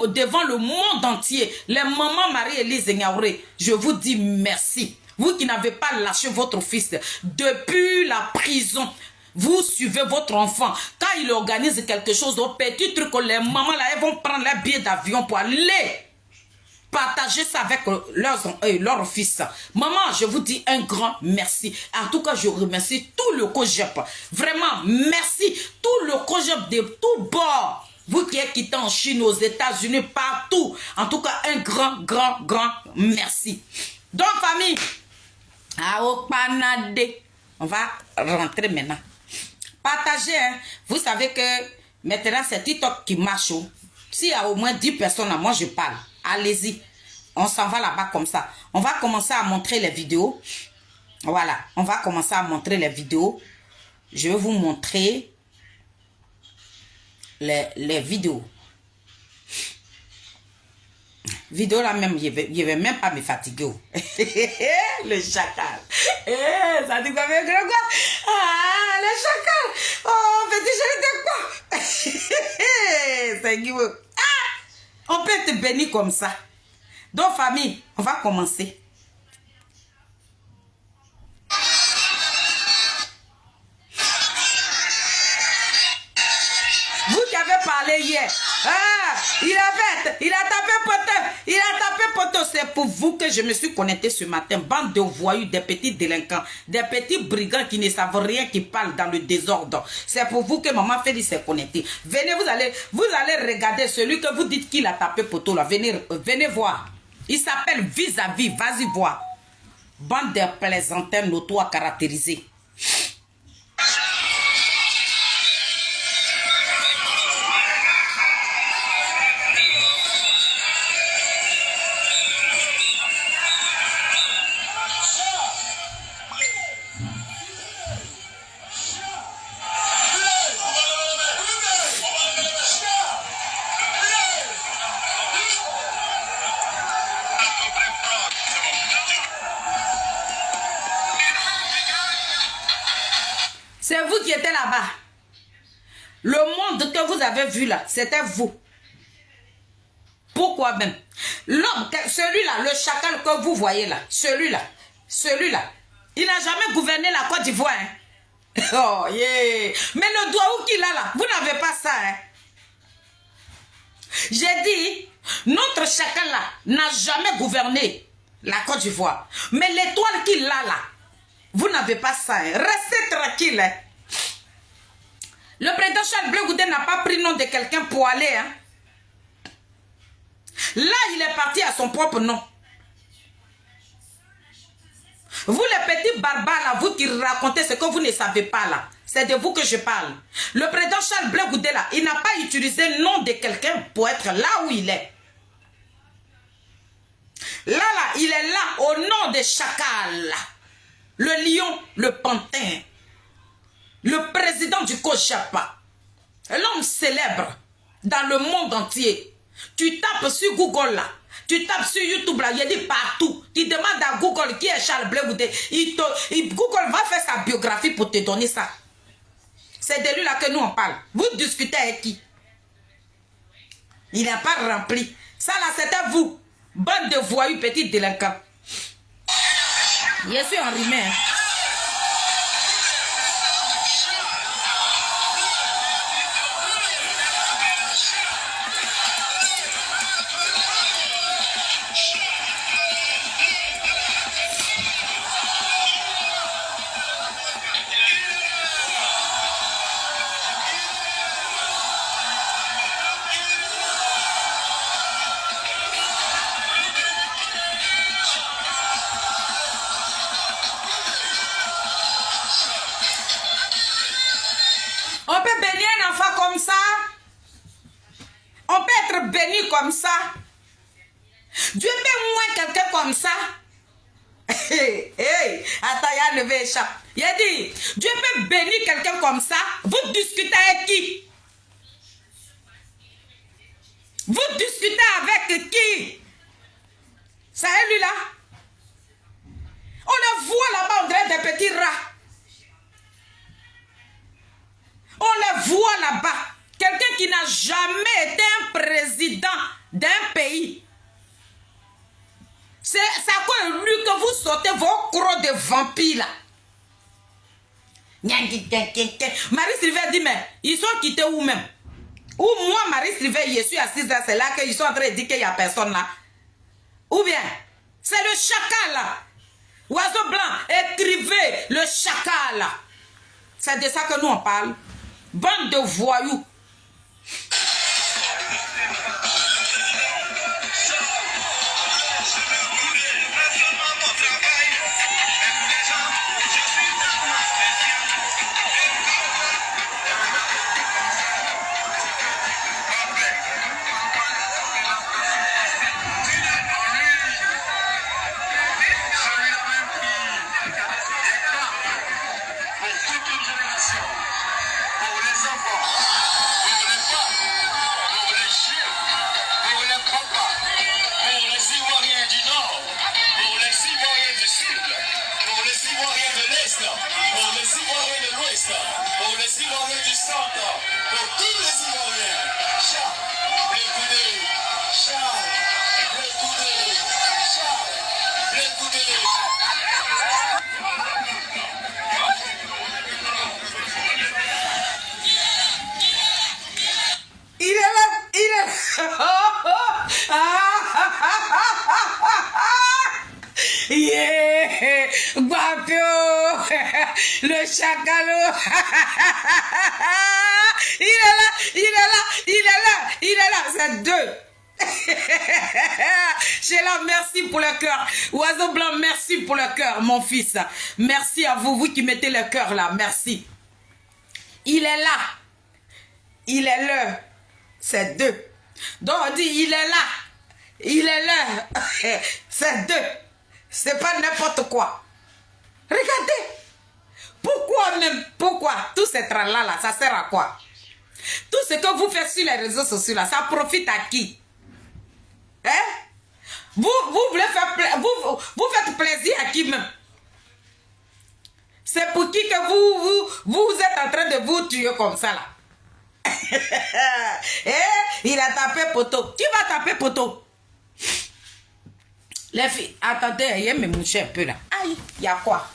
A: devant le monde entier. Les mamans Marie-Élise Niaouré, je vous dis merci. Vous qui n'avez pas lâché votre fils depuis la prison. Vous suivez votre enfant. Quand il organise quelque chose, au petit truc, les mamans là, elles vont prendre leur billet d'avion pour aller partager ça avec leurs fils. Maman, je vous dis un grand merci. En tout cas, je remercie tout le COJEP. Vraiment, merci. Tout le COJEP de tout bord. Vous qui êtes quittés en Chine, aux États-Unis, partout. En tout cas, un grand merci. Donc, famille, on va rentrer maintenant. Partagez, hein. Vous savez que maintenant, c'est TikTok qui marche. S'il y a au moins 10 personnes, moi je parle. Allez-y. On s'en va là-bas comme ça. On va commencer à montrer les vidéos. Voilà. On va commencer à montrer les vidéos. Je vais vous montrer les vidéos. Vidéo là même, je vais même pas me fatiguer. Le chacal. Ça dit quoi, mais gros gars? Ah, le chacal. Oh, petit chéri de quoi? C'est qui veut? Ah, on peut te bénir comme ça. Donc, famille, on va commencer. Vous qui avez parlé hier, il a tapé poteau. C'est pour vous que je me suis connecté ce matin. Bande de voyous, des petits délinquants, des petits brigands qui ne savent rien, qui parlent dans le désordre. C'est pour vous que maman Félix s'est connectée. Venez, vous allez regarder celui que vous dites qu'il a tapé poteau là. Venez voir. Il s'appelle Vis-à-vis. Vas-y voir. Bande de plaisantins notoires caractérisés. C'est vous qui étiez là-bas. Le monde que vous avez vu là, c'était vous. Pourquoi même? L'homme, celui-là, le chacal que vous voyez là, celui-là, il n'a jamais gouverné la Côte d'Ivoire. Hein? Oh, yeah. Mais le doigt où qu'il a là, vous n'avez pas ça. Hein? J'ai dit, notre chacal là n'a jamais gouverné la Côte d'Ivoire. Mais l'étoile qu'il a là, vous n'avez pas ça. Hein? Restez tranquille. Hein? Le président Charles Blé Goudé n'a pas pris le nom de quelqu'un pour aller. Hein? Là, il est parti à son propre nom. Vous les petits barbares là, vous qui racontez ce que vous ne savez pas là, c'est de vous que je parle. Le président Charles Blé Goudé là, il n'a pas utilisé le nom de quelqu'un pour être là où il est. Là, il est là au nom de Chacal. Le lion, le pantin. Le président du COJEP. L'homme célèbre dans le monde entier. Tu tapes sur Google là. Tu tapes sur YouTube là. Il dit partout. Tu demandes à Google qui est Charles Blé Goudé. Google va faire sa biographie pour te donner ça. C'est de lui là que nous on parle. Vous discutez avec qui? Il n'a pas rempli. Ça là c'était vous. Bande de voyous petits délinquants. Je suis enrhumé. Hein. On peut bénir un enfant comme ça. On peut être béni comme ça. Dieu peut moins quelqu'un comme ça. Attends, il y a levé échappe. Il a dit, Dieu peut bénir quelqu'un comme ça. Vous discutez avec qui? Vous discutez avec qui? Ça est lui là. On le voit là-bas, on dirait des petits rats. On le voit là-bas. Quelqu'un qui n'a jamais été un président d'un pays. C'est à quoi lui que vous sortez vos crocs de vampires là. Marie-Sylvain dit, mais Ils sont quittés où même? Ou moi, Marie Sylvain, je suis assise là, c'est là qu'ils sont en train de dire qu'il n'y a personne là. Ou bien, c'est le chacal là. Oiseau blanc, écrivez le chacal là. C'est de ça que nous on parle. Bande de voyous. Yeah, Guapio, le chacalo. Il est là, il est là, il est là, il est là. C'est deux. Sheila, merci pour le cœur. Oiseau blanc, merci pour le cœur, mon fils. Merci à vous, vous qui mettez le cœur là. Merci. Il est là. Il est là. C'est deux. Donc on dit, il est là. Il est là. C'est deux. C'est pas n'importe quoi. Regardez. Pourquoi même? Pourquoi? Tout ce tralala là, ça sert à quoi? Tout ce que vous faites sur les réseaux sociaux là, ça profite à qui? Hein? Vous voulez faire vous faites plaisir à qui même? C'est pour qui que vous êtes en train de vous tuer comme ça là? Il a tapé poteau. Qui va taper poteau? Les filles, attendez, il y a me moucher un peu là. Aïe, il y a quoi?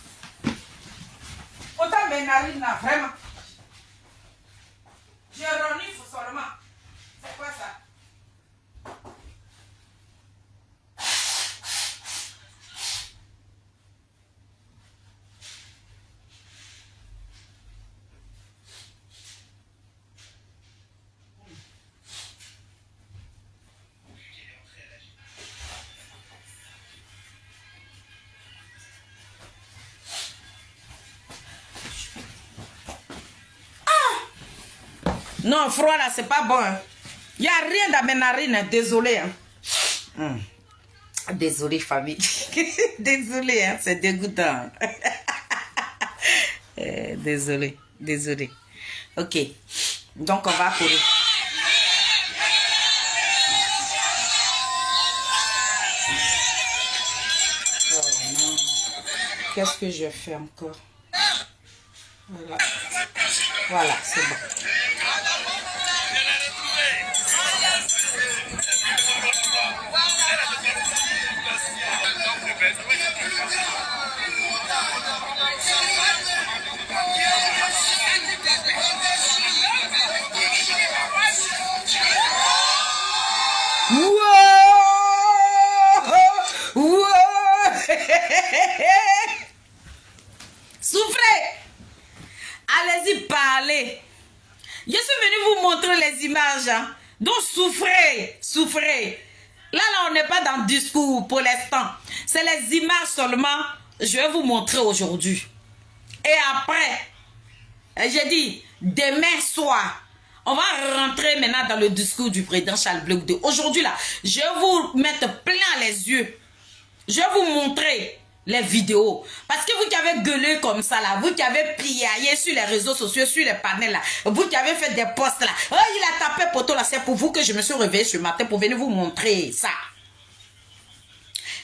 A: Autant mes narines là, vraiment. Je renifle seulement. C'est quoi ça? Non, froid là, c'est pas bon. Il n'y a rien dans mes narines, désolé. Hein. Désolé, famille. Désolé, hein, c'est dégoûtant. Désolé, désolé. Ok, donc on va courir. Oh non. Qu'est-ce que je fais encore? Voilà. Voilà, c'est bon. Souffrez. Allez-y, parlez. Je suis venue vous montrer les images. Hein. Donc, souffrez. Souffrez. Là, on n'est pas dans le discours pour l'instant. C'est les images seulement. Je vais vous montrer aujourd'hui. Et après, j'ai dit, demain soir, on va rentrer maintenant dans le discours du président Charles Blé Goudé. Aujourd'hui, là, je vais vous mettre plein les yeux. Je vais vous montrer les vidéos. Parce que vous qui avez gueulé comme ça, là, vous qui avez piaillé sur les réseaux sociaux, sur les panels, là, vous qui avez fait des posts, là, oh, il a tapé poteau, là, c'est pour vous que je me suis réveillée ce matin pour venir vous montrer ça.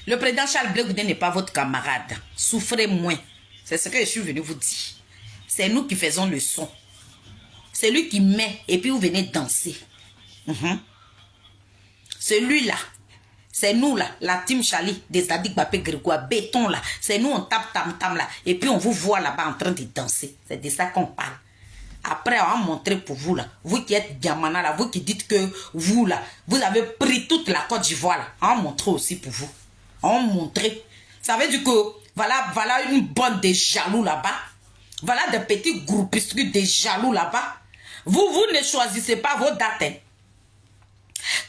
A: Le président Charles Blé Goudé n'est pas votre camarade. Souffrez moins. C'est ce que je suis venu vous dire. C'est nous qui faisons le son. C'est lui qui met et puis vous venez danser. Celui-là, c'est nous là, la team Charlie, des Adik Bapé Grégoire, béton là. C'est nous, on tape tam tam là. Et puis on vous voit là-bas en train de danser. C'est de ça qu'on parle. Après, on va montrer pour vous là. Vous qui êtes Diamana là, vous qui dites que vous là, vous avez pris toute la Côte d'Ivoire là. On va montrer aussi pour vous. On va montrer. Ça veut dire que voilà une bande de jaloux là-bas. Voilà des petits groupuscules de jaloux là-bas. Vous ne choisissez pas vos dates. Hein.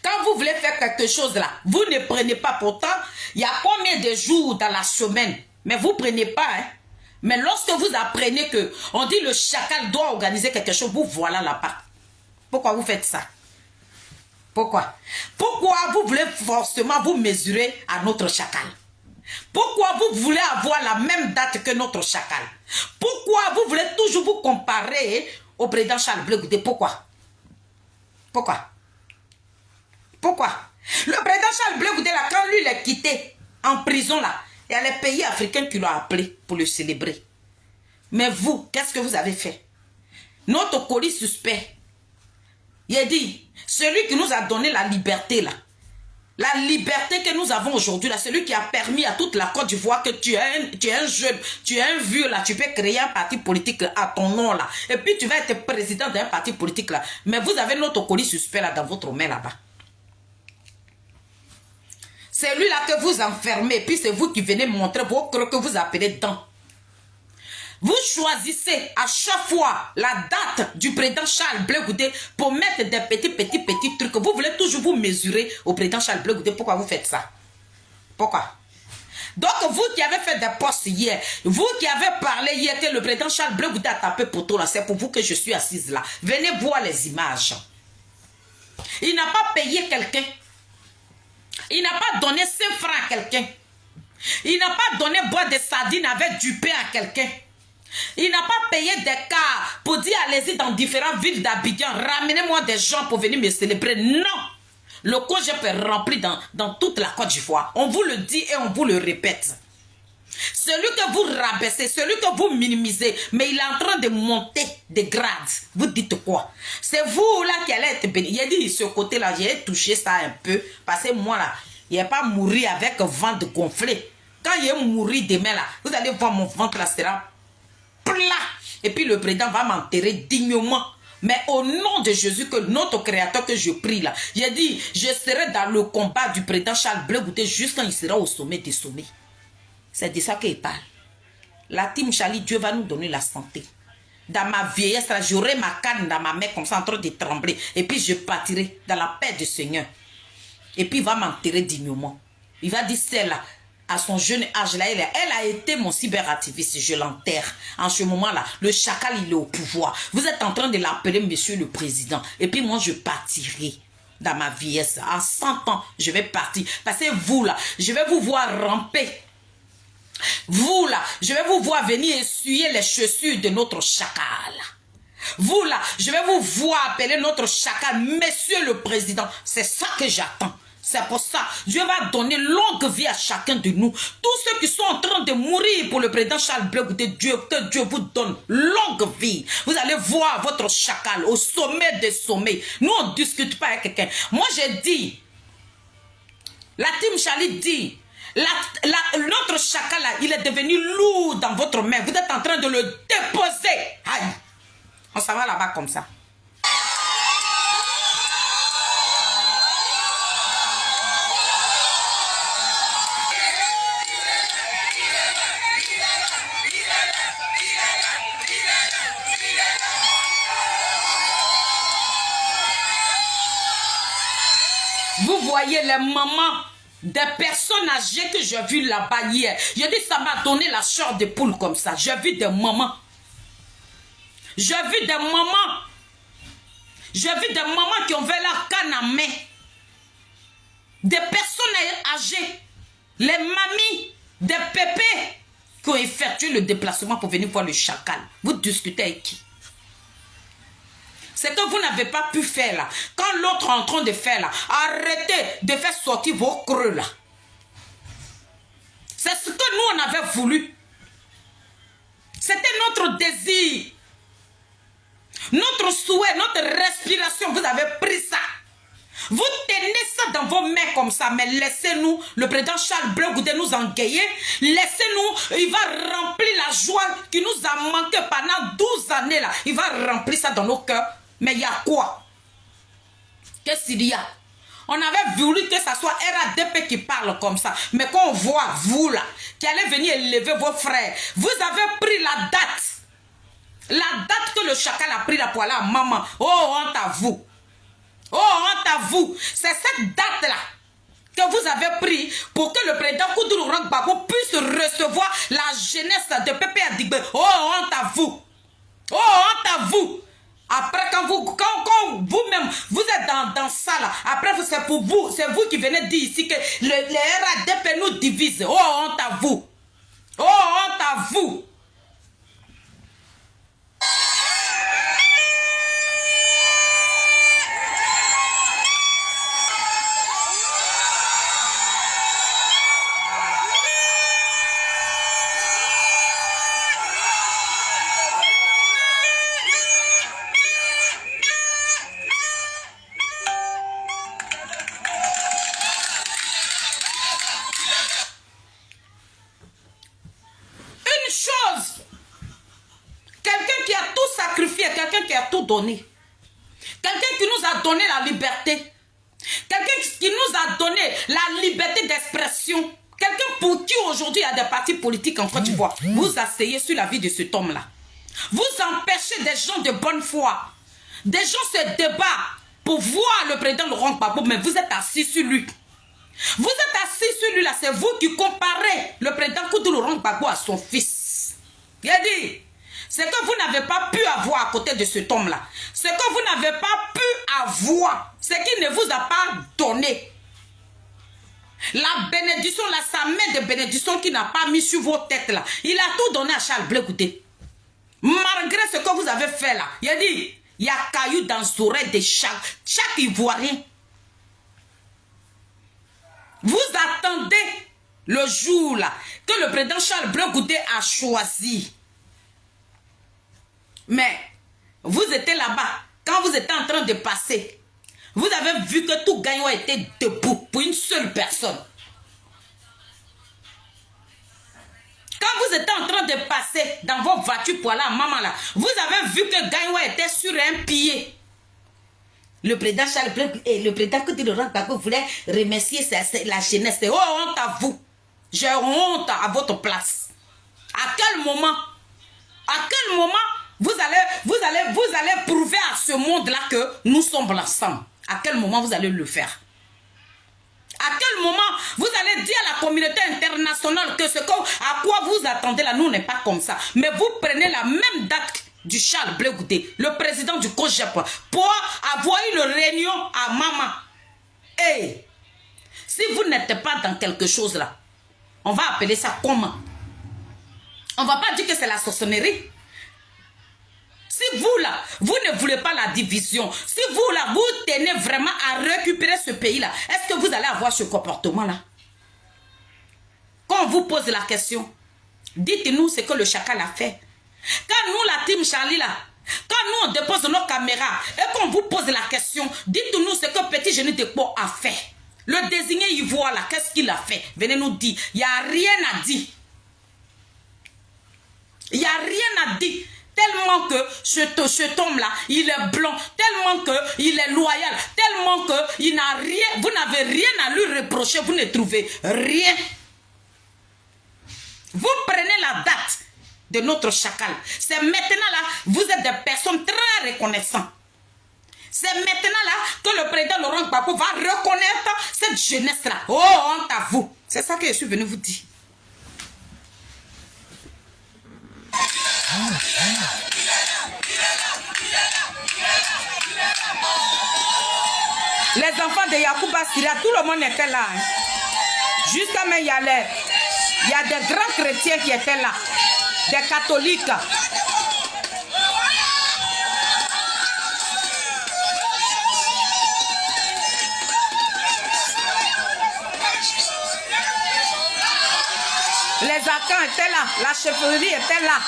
A: Quand vous voulez faire quelque chose là, vous ne prenez pas. Pourtant, il y a combien de jours dans la semaine? Mais vous ne prenez pas. Hein. Mais lorsque vous apprenez que on dit le chacal doit organiser quelque chose, vous voilà là-bas. Pourquoi vous faites ça? Pourquoi? Pourquoi vous voulez forcément vous mesurer à notre chacal? Pourquoi vous voulez avoir la même date que notre chacal? Pourquoi vous voulez toujours vous comparer au président Charles Blé Goudé? Pourquoi? Pourquoi? Pourquoi? Le président Charles Blé Goudé, là, quand lui l'a quitté en prison, là, il y a les pays africains qui l'ont appelé pour le célébrer. Mais vous, qu'est-ce que vous avez fait? Notre colis suspect, il a dit, celui qui nous a donné la liberté, là, la liberté que nous avons aujourd'hui, là, celui qui a permis à toute la Côte d'Ivoire que tu es un jeune, tu es un vieux, là, tu peux créer un parti politique là, à ton nom, là. Et puis tu vas être président d'un parti politique, là. Mais vous avez notre colis suspect, là, dans votre main, là-bas. C'est lui-là que vous enfermez, puis c'est vous qui venez montrer vos creux que vous appelez dents. Vous choisissez à chaque fois la date du président Charles Blé Goudé pour mettre des petits trucs. Vous voulez toujours vous mesurer au président Charles Blé Goudé. Pourquoi vous faites ça? Pourquoi? Donc vous qui avez fait des postes hier, vous qui avez parlé hier que le président Charles Blé Goudé a tapé poteau là, c'est pour vous que je suis assise là. Venez voir les images. Il n'a pas payé quelqu'un. Il n'a pas donné 5 francs à quelqu'un. Il n'a pas donné boire des sardines avec du pain à quelqu'un. Il n'a pas payé des cars pour dire allez-y dans différentes villes d'Abidjan, ramenez-moi des gens pour venir me célébrer. Non! Le cogep est rempli dans toute la Côte d'Ivoire. On vous le dit et on vous le répète. Celui que vous rabaissez, celui que vous minimisez, mais il est en train de monter des grades. Vous dites quoi? C'est vous là qui allez être béni. Il a dit ce côté-là, j'ai touché ça un peu. Parce que moi là, il n'est pas mourir avec ventre gonflé. Quand il est mourir demain là, vous allez voir mon ventre là sera plat. Et puis le président va m'enterrer dignement. Mais au nom de Jésus, que notre créateur que je prie là, j'ai dit, je serai dans le combat du président Charles Blé Goudé jusqu'à il sera au sommet des sommets. C'est de ça qu'il parle. La team Charlie, Dieu va nous donner la santé. Dans ma vieillesse, j'aurai ma canne dans ma main comme ça en train de trembler. Et puis je partirai dans la paix du Seigneur. Et puis il va m'enterrer dignement. Il va dire celle-là, à son jeune âge là, elle a été mon cyberactiviste, je l'enterre. En ce moment-là, le chacal il est au pouvoir. Vous êtes en train de l'appeler monsieur le président. Et puis moi je partirai. Dans ma vieillesse, en 100 ans, je vais partir. Parce que vous là, je vais vous voir ramper. Vous là, je vais vous voir venir essuyer les chaussures de notre chacal. Vous là, je vais vous voir appeler notre chacal, monsieur le président. C'est ça que j'attends. C'est pour ça, Dieu va donner longue vie à chacun de nous. Tous ceux qui sont en train de mourir pour le président Charles Blé Goudé, que Dieu vous donne longue vie. Vous allez voir votre chacal au sommet des sommets. Nous, on ne discute pas avec quelqu'un. Moi, j'ai dit, la team Charlie dit, notre chacal, là, il est devenu lourd dans votre main. Vous êtes en train de le déposer. Aïe. On s'en va là-bas comme ça. Vous voyez les mamans des personnes âgées que j'ai vues là-bas hier. Je dis ça m'a donné la chair de poule comme ça. J'ai vu des mamans. J'ai vu des mamans. J'ai vu des mamans qui ont fait leur canne à main. Des personnes âgées. Les mamies, des pépés qui ont effectué le déplacement pour venir voir le chacal. Vous discutez avec qui? C'est que vous n'avez pas pu faire là. Quand l'autre est en train de faire là, arrêtez de faire sortir vos creux là. C'est ce que nous on avait voulu. C'était notre désir. Notre souhait, notre respiration, vous avez pris ça. Vous tenez ça dans vos mains comme ça, mais laissez-nous, le président Charles Blé Goudé nous engueiller. Laissez-nous, il va remplir la joie qui nous a manqué pendant 12 années là. Il va remplir ça dans nos cœurs. Mais il y a quoi? Qu'est-ce qu'il y a? On avait voulu que ça soit RADP qui parle comme ça. Mais quand on voit vous là, qui allez venir élever vos frères, vous avez pris la date. La date que le chacal a pris la poêle à maman. Oh, honte à vous. Oh, honte à vous. C'est cette date-là que vous avez pris pour que le président Koudoulou Gbagbo puisse recevoir la jeunesse de Pépé Adigbe. Oh, honte à vous. Oh, honte à vous. Après, quand vous-même, vous êtes dans ça là, après, c'est pour vous, c'est vous qui venez dire ici que les RADP nous divisent. Oh, honte à vous. Oh, honte à vous. Quelqu'un qui a tout donné. Quelqu'un qui nous a donné la liberté. Quelqu'un qui nous a donné la liberté d'expression. Quelqu'un pour qui aujourd'hui il y a des partis politiques en Côte d'Ivoire. Vous asseyez sur la vie de cet homme-là. Vous empêchez des gens de bonne foi. Des gens se débattent pour voir le président Laurent Gbagbo, mais vous êtes assis sur lui. Vous êtes assis sur lui là, c'est vous qui comparez le président Koudoulou Laurent Gbagbo à son fils. Il a dit... C'est que vous n'avez pas pu avoir à côté de cet homme-là. Ce que vous n'avez pas pu avoir, c'est qu'il ne vous a pas donné. La bénédiction, sa main de bénédiction qu'il n'a pas mis sur vos têtes là. Il a tout donné à Charles Blé Goudé. Malgré ce que vous avez fait là. Il a dit, il y a caillou dans les oreilles de chaque Ivoirien. Vous attendez le jour là que le président Charles Blé Goudé a choisi. Mais vous étiez là-bas, quand vous étiez en train de passer, vous avez vu que tout gagnant était debout pour une seule personne. Quand vous étiez en train de passer dans vos voitures pour aller à maman là, vous avez vu que gagnant était sur un pied. Le président Charles Blé et le président Koudoulou Laurent Gbagbo voulaient remercier la jeunesse. Oh, honte à vous. J'ai honte à votre place. À quel moment vous allez prouver à ce monde-là que nous sommes ensemble. À quel moment vous allez le faire? À quel moment vous allez dire à la communauté internationale que à quoi vous attendez là, nous n'est pas comme ça. Mais vous prenez la même date du Charles Blé Goudé, le président du COJEP, pour avoir une réunion à maman. Hey, si vous n'êtes pas dans quelque chose là, on va appeler ça comment? On ne va pas dire que c'est la sorcellerie. Si vous là, vous ne voulez pas la division, si vous là, vous tenez vraiment à récupérer ce pays-là, est-ce que vous allez avoir ce comportement-là? Quand on vous pose la question, dites-nous ce que le chacal a fait. Quand nous, la team Charlie là, quand nous on dépose nos caméras et qu'on vous pose la question, dites-nous ce que Petit Génie de Pau a fait. Le désigné Ivoire là, qu'est-ce qu'il a fait? Venez nous dire, il n'y a rien à dire. Il n'y a rien à dire. Tellement que cet homme-là, il est blanc, tellement qu'il est loyal, tellement qu'il n'a rien, vous n'avez rien à lui reprocher, vous ne trouvez rien. Vous prenez la date de notre chacal. C'est maintenant là, vous êtes des personnes très reconnaissantes. C'est maintenant là que le président Laurent Gbagbo va reconnaître cette jeunesse-là. Oh, honte à vous. C'est ça que je suis venu vous dire. Les enfants de Yacouba Syria, tout le monde était là. Hein. Jusqu'à même, il y a des grands chrétiens qui étaient là. Des catholiques. Les acans étaient là. La chefferie était là.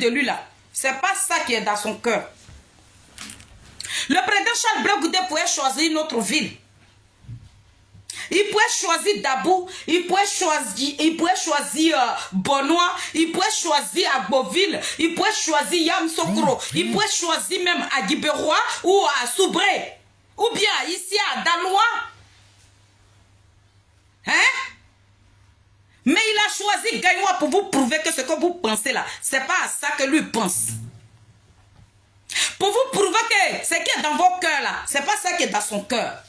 A: de lui là. C'est pas ça qui est dans son cœur. Le président Charles Blé Goudé pouvait choisir une autre ville. Il pouvait choisir Dabou, il pouvait choisir Bonois, il pouvait choisir Agboville, il pouvait choisir Yamsokro, il pouvait choisir même à Guibérois ou à Soubré, ou bien ici à Dalois. Hein? Mais il a choisi Gaïwa pour vous prouver que ce que vous pensez là, c'est pas à ça que lui pense. Pour vous prouver que ce qui est dans vos cœurs là, c'est pas ça qui est dans son cœur.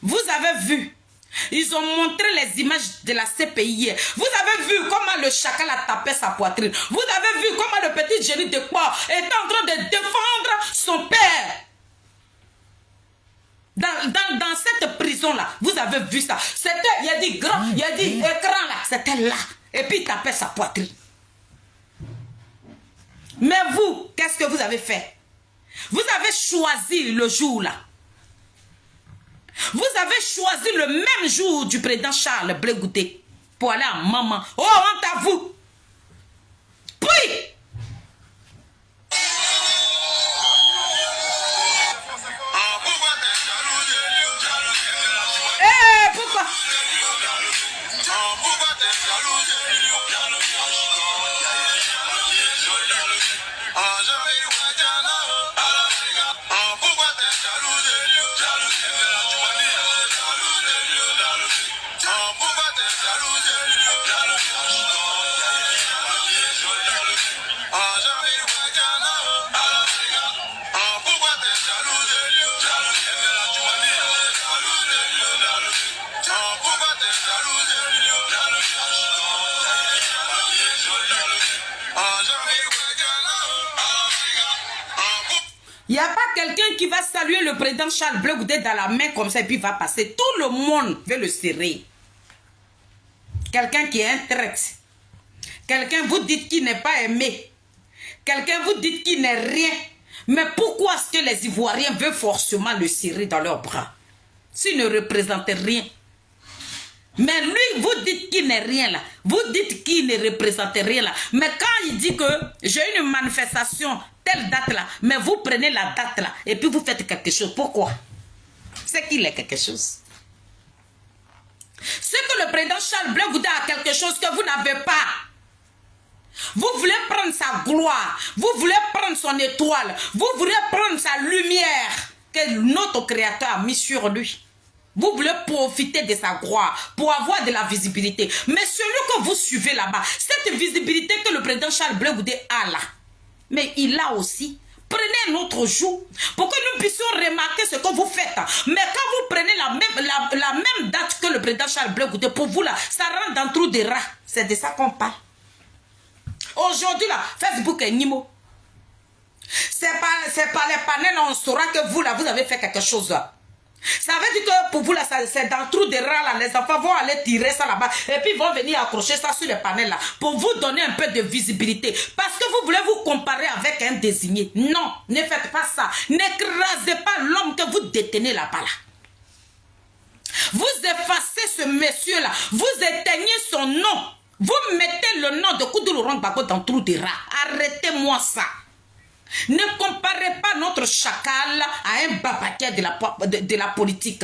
A: Vous avez vu, ils ont montré les images de la CPI. Vous avez vu comment le chacal a tapé sa poitrine. vous avez vu comment le petit génie de quoi est en train de défendre son père. Dans cette prison-là, vous avez vu ça. C'était, il y a dit grand, il y a dit écran là, c'était là. Et puis il tapait sa poitrine. Mais vous, qu'est-ce que vous avez fait? Vous avez choisi le jour là. Vous avez choisi le même jour du président Charles Blé Goudé pour aller à maman. Oh, honte à vous. Puis, pourquoi? Il n'y a pas quelqu'un qui va saluer le président Charles Blé Goudé dans la main comme ça et puis va passer. Tout le monde veut le serrer. Quelqu'un qui est un traître. Quelqu'un vous dites qui n'est pas aimé. Quelqu'un vous dites qui n'est rien. Mais pourquoi est-ce que les Ivoiriens veulent forcément le serrer dans leurs bras? S'il ne représente rien. Mais lui, vous dites qu'il n'est rien là. Vous dites qu'il ne représente rien là. Mais quand il dit que j'ai une manifestation, telle date là, mais vous prenez la date là, et puis vous faites quelque chose. Pourquoi? C'est qu'il est quelque chose. C'est que le président Charles Blé Goudé a quelque chose que vous n'avez pas. Vous voulez prendre sa gloire. Vous voulez prendre son étoile. Vous voulez prendre sa lumière que notre Créateur a mis sur lui. Vous voulez profiter de sa gloire pour avoir de la visibilité. Mais celui que vous suivez là-bas, cette visibilité que le président Charles Blé Goudé a là, mais il a aussi. Prenez un autre jour pour que nous puissions remarquer ce que vous faites. Mais quand vous prenez la même date que le président Charles Blé Goudé, pour vous là, ça rentre dans le trou des rats. C'est de ça qu'on parle. Aujourd'hui là, Facebook est Nimo. C'est par les panels, on saura que vous là, vous avez fait quelque chose là. Ça veut dire que pour vous là, c'est dans le trou des rats là, les enfants vont aller tirer ça là-bas et puis ils vont venir accrocher ça sur les panels là pour vous donner un peu de visibilité. Parce que vous voulez vous comparer avec un désigné. Non, ne faites pas ça. N'écrasez pas l'homme que vous détenez là-bas là. Vous effacez ce monsieur là, vous éteignez son nom. Vous mettez le nom de Koudoulou Rong Gbagbo dans le trou des rats. Arrêtez-moi ça. Ne comparez pas notre chacal à un babaquet de la politique.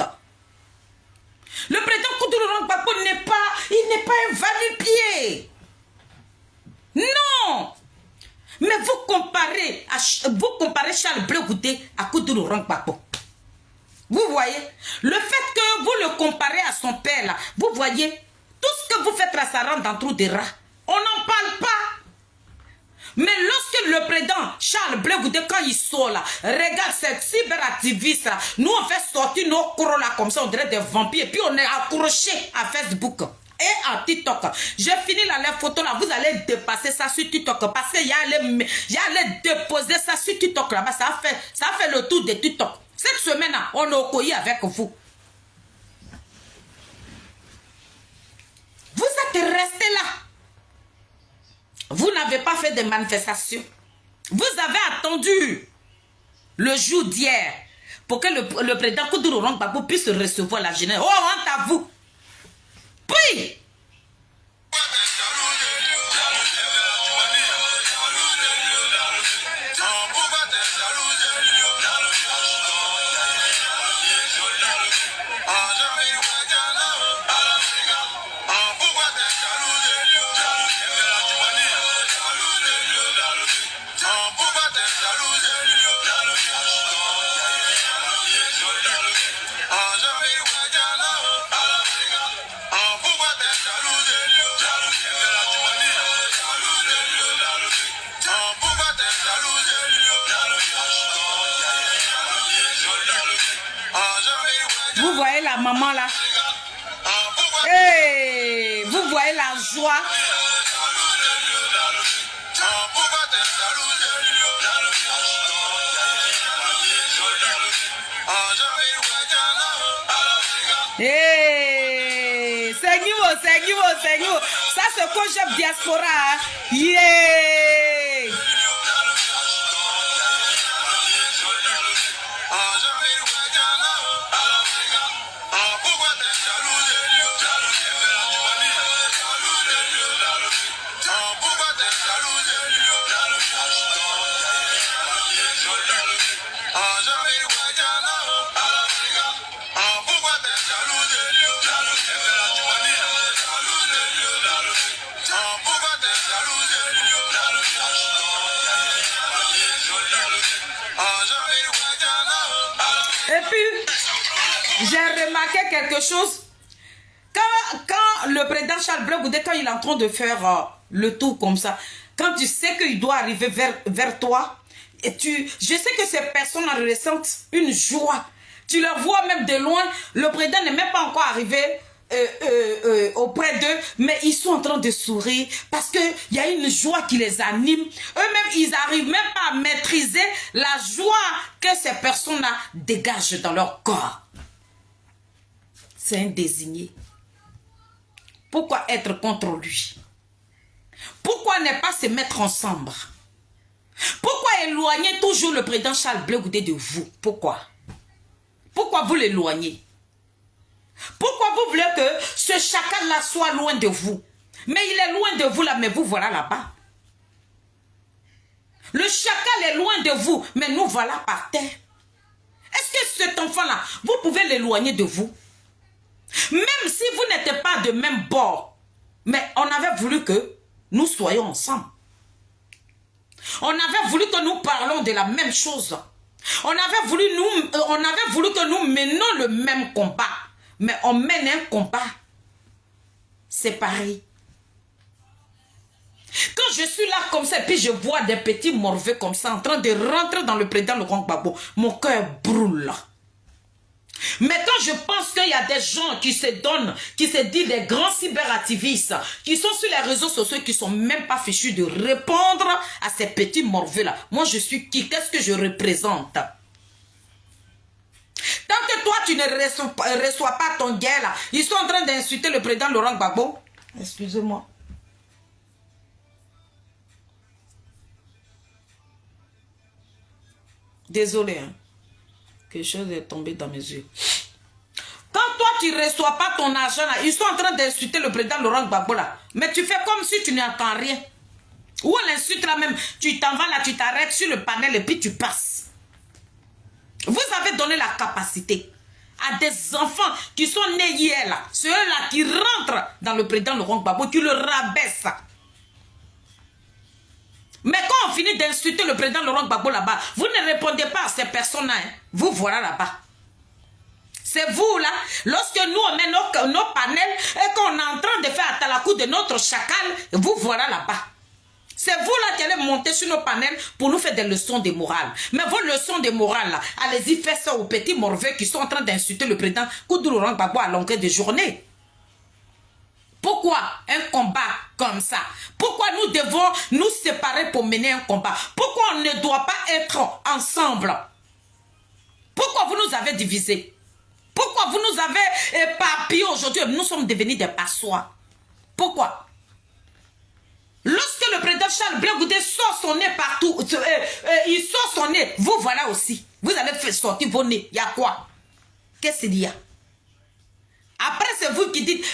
A: Le président Koudoulou Rong Gbagbo n'est pas un va-nu-pied. Non. Mais vous comparez Charles Blé Goudé à Koudoulou Rong Gbagbo. Vous voyez, le fait que vous le comparez à son père là, vous voyez, tout ce que vous faites là, ça rentre dans le trou des rats. On n'en parle pas. Mais lorsque le président Charles Blé Goudé, quand il sort là, regarde cette cyberactiviste là, nous on fait sortir nos corps là comme ça, on dirait des vampires, et puis on est accrochés à Facebook et à TikTok. J'ai fini là, les photos là, vous allez dépasser ça sur TikTok, parce qu'il y a déposer ça sur TikTok là-bas, ça a fait le tour de TikTok. Cette semaine là, on est au colis avec vous. Vous êtes restés là. Vous n'avez pas fait de manifestations. Vous avez attendu le jour d'hier pour que le président Koudoulou Rong Gbagbo puisse recevoir la jeunesse. Oh, honte à vous. Puis, la maman là. Hey, vous voyez la joie. Hey, c'est niveau. Ça c'est quoi j'aime diaspora. Hein? Yeah. Et puis, j'ai remarqué quelque chose. Quand le président Charles Blé Goudé, quand il est en train de faire le tour comme ça, quand tu sais qu'il doit arriver vers toi, et je sais que ces personnes ressentent une joie. Tu le vois même de loin, le président n'est même pas encore arrivé auprès d'eux, mais ils sont en train de sourire parce qu'il y a une joie qui les anime. Eux-mêmes, ils n'arrivent même pas à maîtriser la joie que ces personnes-là dégagent dans leur corps. C'est un désigné. Pourquoi être contre lui? Pourquoi ne pas se mettre ensemble? Pourquoi éloigner toujours le président Charles Blé Goudé de vous? Pourquoi? Pourquoi vous l'éloignez? Pourquoi vous voulez que ce chacal-là soit loin de vous? Mais il est loin de vous là, mais vous voilà là-bas. Le chacal est loin de vous, mais nous voilà par terre. Est-ce que cet enfant-là, vous pouvez l'éloigner de vous? Même si vous n'êtes pas de même bord, mais on avait voulu que nous soyons ensemble. On avait voulu que nous parlons de la même chose. On avait voulu que nous menions le même combat. Mais on mène un combat séparé. Quand je suis là comme ça, et puis je vois des petits morveux comme ça en train de rentrer dans le président Laurent Gbagbo, mon cœur brûle. Mais quand je pense qu'il y a des gens qui se donnent, qui se disent des grands cyberactivistes, qui sont sur les réseaux sociaux, qui ne sont même pas fichus de répondre à ces petits morveux-là. Moi, je suis qui? Qu'est-ce que je représente? Tant que toi, tu ne reçois pas ton guerre là, ils sont en train d'insulter le président Laurent Gbagbo. Excusez-moi. Désolé, hein. Quelque chose est tombé dans mes yeux. Quand toi, tu ne reçois pas ton argent là, ils sont en train d'insulter le président Laurent Gbagbo là. Mais tu fais comme si tu n'entends rien. Ou l'insulte là même, tu t'en vas là, tu t'arrêtes sur le panel et puis tu passes. Vous avez donné la capacité à des enfants qui sont nés hier là, ceux-là qui rentrent dans le président Laurent Gbagbo, qui le rabaissent. Mais quand on finit d'insulter le président Laurent Gbagbo là-bas, vous ne répondez pas à ces personnes-là. Hein. Vous voilà là-bas. C'est vous là, lorsque nous on met nos panels et qu'on est en train de faire atalakou de notre chacal, vous voilà là-bas. C'est vous là qui allez monter sur nos panels pour nous faire des leçons de morale. Mais vos leçons de morale là, allez-y faire ça aux petits morveux qui sont en train d'insulter le président Koudou Laurent Gbagbo à longueur de journée. Pourquoi un combat comme ça? Pourquoi nous devons nous séparer pour mener un combat? Pourquoi on ne doit pas être ensemble? Pourquoi vous nous avez divisés? Pourquoi vous nous avez éparpillés aujourd'hui? Nous sommes devenus des passoires. Pourquoi? Lorsque le président Charles Blé Goudé sort son nez partout, il sort son nez, vous voilà aussi. Vous avez fait sortir vos nez. Il y a quoi? Qu'est-ce qu'il y a? Après, c'est vous qui dites,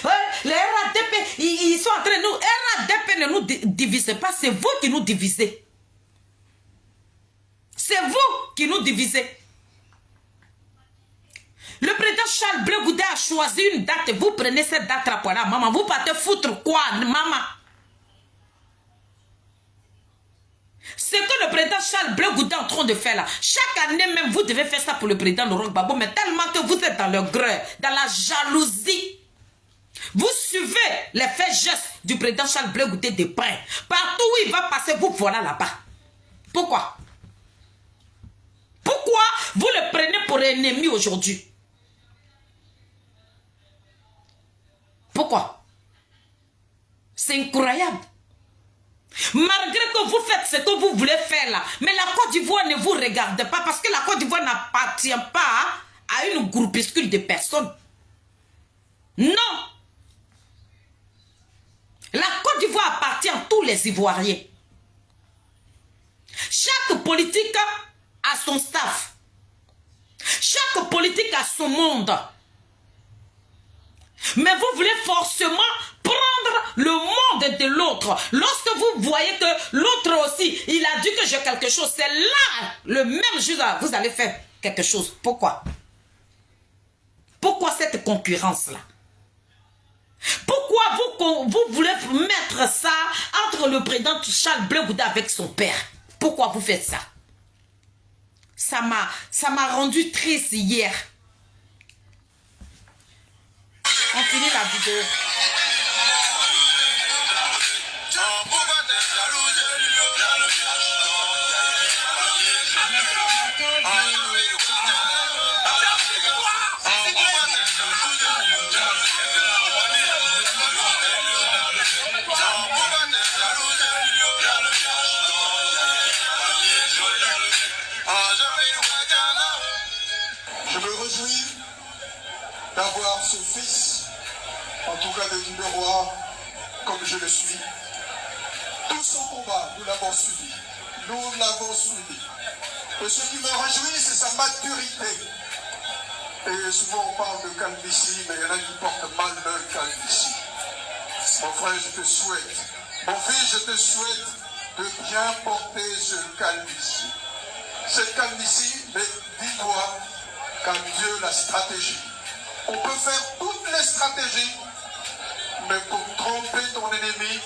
A: les RADP, ils sont en train de nous... RADP ne nous divise pas, c'est vous qui nous divisez. C'est vous qui nous divisez. Le président Charles Blé Goudé a choisi une date, vous prenez cette date-là pour là, maman, vous partez foutre quoi, maman? Ce que le président Charles Blé Goudé est en train de faire là, chaque année même, vous devez faire ça pour le président Laurent Gbagbo, mais tellement que vous êtes dans le gré, dans la jalousie. Vous suivez les faits gestes du président Charles Blé Goudé de près. Partout où il va passer, vous voilà là-bas. Pourquoi? Pourquoi vous le prenez pour ennemi aujourd'hui? Pourquoi? C'est incroyable. Malgré que vous faites ce que vous voulez faire là, mais la Côte d'Ivoire ne vous regarde pas parce que la Côte d'Ivoire n'appartient pas à une groupuscule de personnes. Non. La Côte d'Ivoire appartient à tous les Ivoiriens. Chaque politique a son staff. Chaque politique a son monde. Mais vous voulez forcément prendre le monde de l'autre. Lorsque vous voyez que l'autre aussi, il a dit que j'ai quelque chose, c'est là, le même jour, vous allez faire quelque chose. Pourquoi? Pourquoi cette concurrence-là? Pourquoi vous voulez mettre ça entre le président Charles Blé Gouda avec son père? Pourquoi vous faites ça? Ça m'a rendu triste hier. On finit la vidéo.
B: Je me réjouis d'avoir ce fils, en tout cas de Guy Roi, comme je le suis. Tout son combat, nous l'avons suivi. Nous l'avons suivi. Et ce qui me réjouit, c'est sa maturité. Et souvent on parle de calvitie, mais il y en a qui portent mal leur calvitie. Mon frère, je te souhaite, mon fils, je te souhaite de bien porter ce calvitie. Cette calvitie, mais dis-toi qu'à Dieu la stratégie. On peut faire toutes les stratégies, mais pour tromper ton ennemi,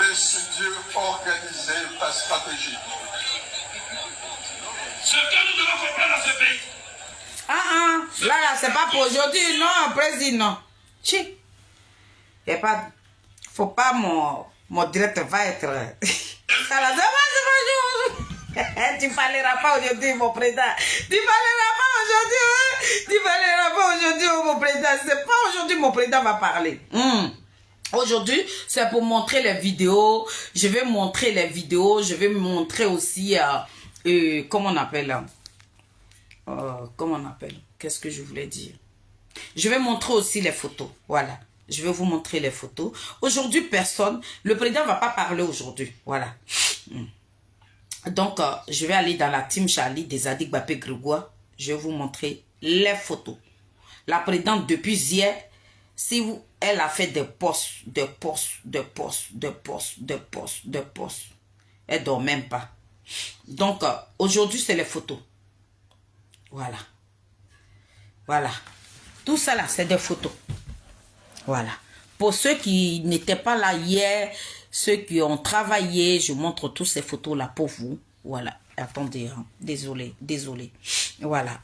B: laisse Dieu organiser ta stratégie.
C: Ce que nous devons comprendre dans ce pays.
A: Là, c'est pas pour aujourd'hui, non, président, non. Chi. Et pas, faut pas mon direct va être. Ça la tu parleras pas aujourd'hui, mon président. Tu parleras pas aujourd'hui, Tu parleras pas aujourd'hui, mon président. C'est pas aujourd'hui mon président va parler. Aujourd'hui, c'est pour montrer les vidéos. Je vais montrer les vidéos. Je vais montrer aussi, comment on appelle, qu'est-ce que je voulais dire? Je vais montrer aussi les photos. Voilà. Je vais vous montrer les photos. Aujourd'hui, personne. Le président ne va pas parler aujourd'hui. Voilà. Donc, je vais aller dans la team Charlie des Adik Bapé Grégoire. Je vais vous montrer les photos. La présidente, depuis hier, si vous, elle a fait des postes. Elle ne dort même pas. Donc, aujourd'hui, c'est les photos. Voilà. Voilà. Tout ça là, c'est des photos. Voilà. Pour ceux qui n'étaient pas là hier, ceux qui ont travaillé, je montre toutes ces photos là pour vous. Voilà. Attendez, hein. Désolé. Voilà.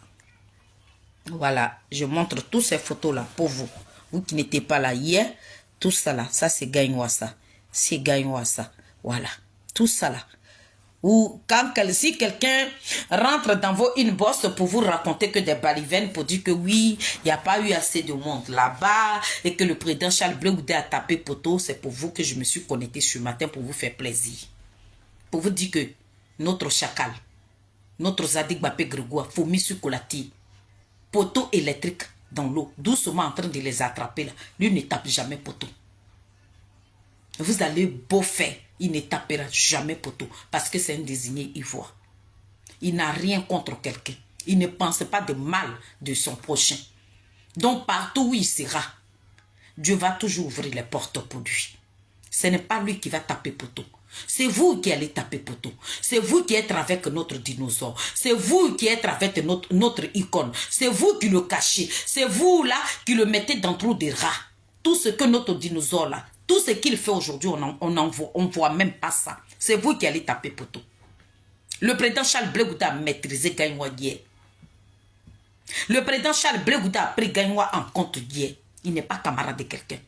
A: Voilà. Je montre toutes ces photos là pour vous. Vous qui n'étiez pas là hier, tout ça là, ça c'est Gagnouassa. C'est Gagnouassa. Voilà. Tout ça là. Ou quand si quelqu'un rentre dans vos inbox pour vous raconter que des balivernes pour dire que oui, il n'y a pas eu assez de monde là-bas et que le président Charles Blé Gouda a tapé poteau, c'est pour vous que je me suis connecté ce matin pour vous faire plaisir. Pour vous dire que notre chacal, notre Zadik Bapé Grégoire, Fomi sur Kolati, poteau électrique dans l'eau, doucement en train de les attraper là, lui ne tape jamais poteau. Vous allez beau faire, il ne tapera jamais poteau parce que c'est un désigné ivoire. Il n'a rien contre quelqu'un. Il ne pense pas de mal de son prochain. Donc partout où il sera, Dieu va toujours ouvrir les portes pour lui. Ce n'est pas lui qui va taper poteau. C'est vous qui allez taper poteau. C'est vous qui êtes avec notre dinosaure. C'est vous qui êtes avec notre icône. C'est vous qui le cachez. C'est vous là qui le mettez dans le trou des rats. Tout ce que notre dinosaure là, tout ce qu'il fait aujourd'hui, on voit même pas ça. C'est vous qui allez taper poteau. Le président Charles Blé Gouda a maîtrisé Gagnoua hier. Le président Charles Blé Gouda a pris Gagnoua en compte hier. Il n'est pas camarade de quelqu'un.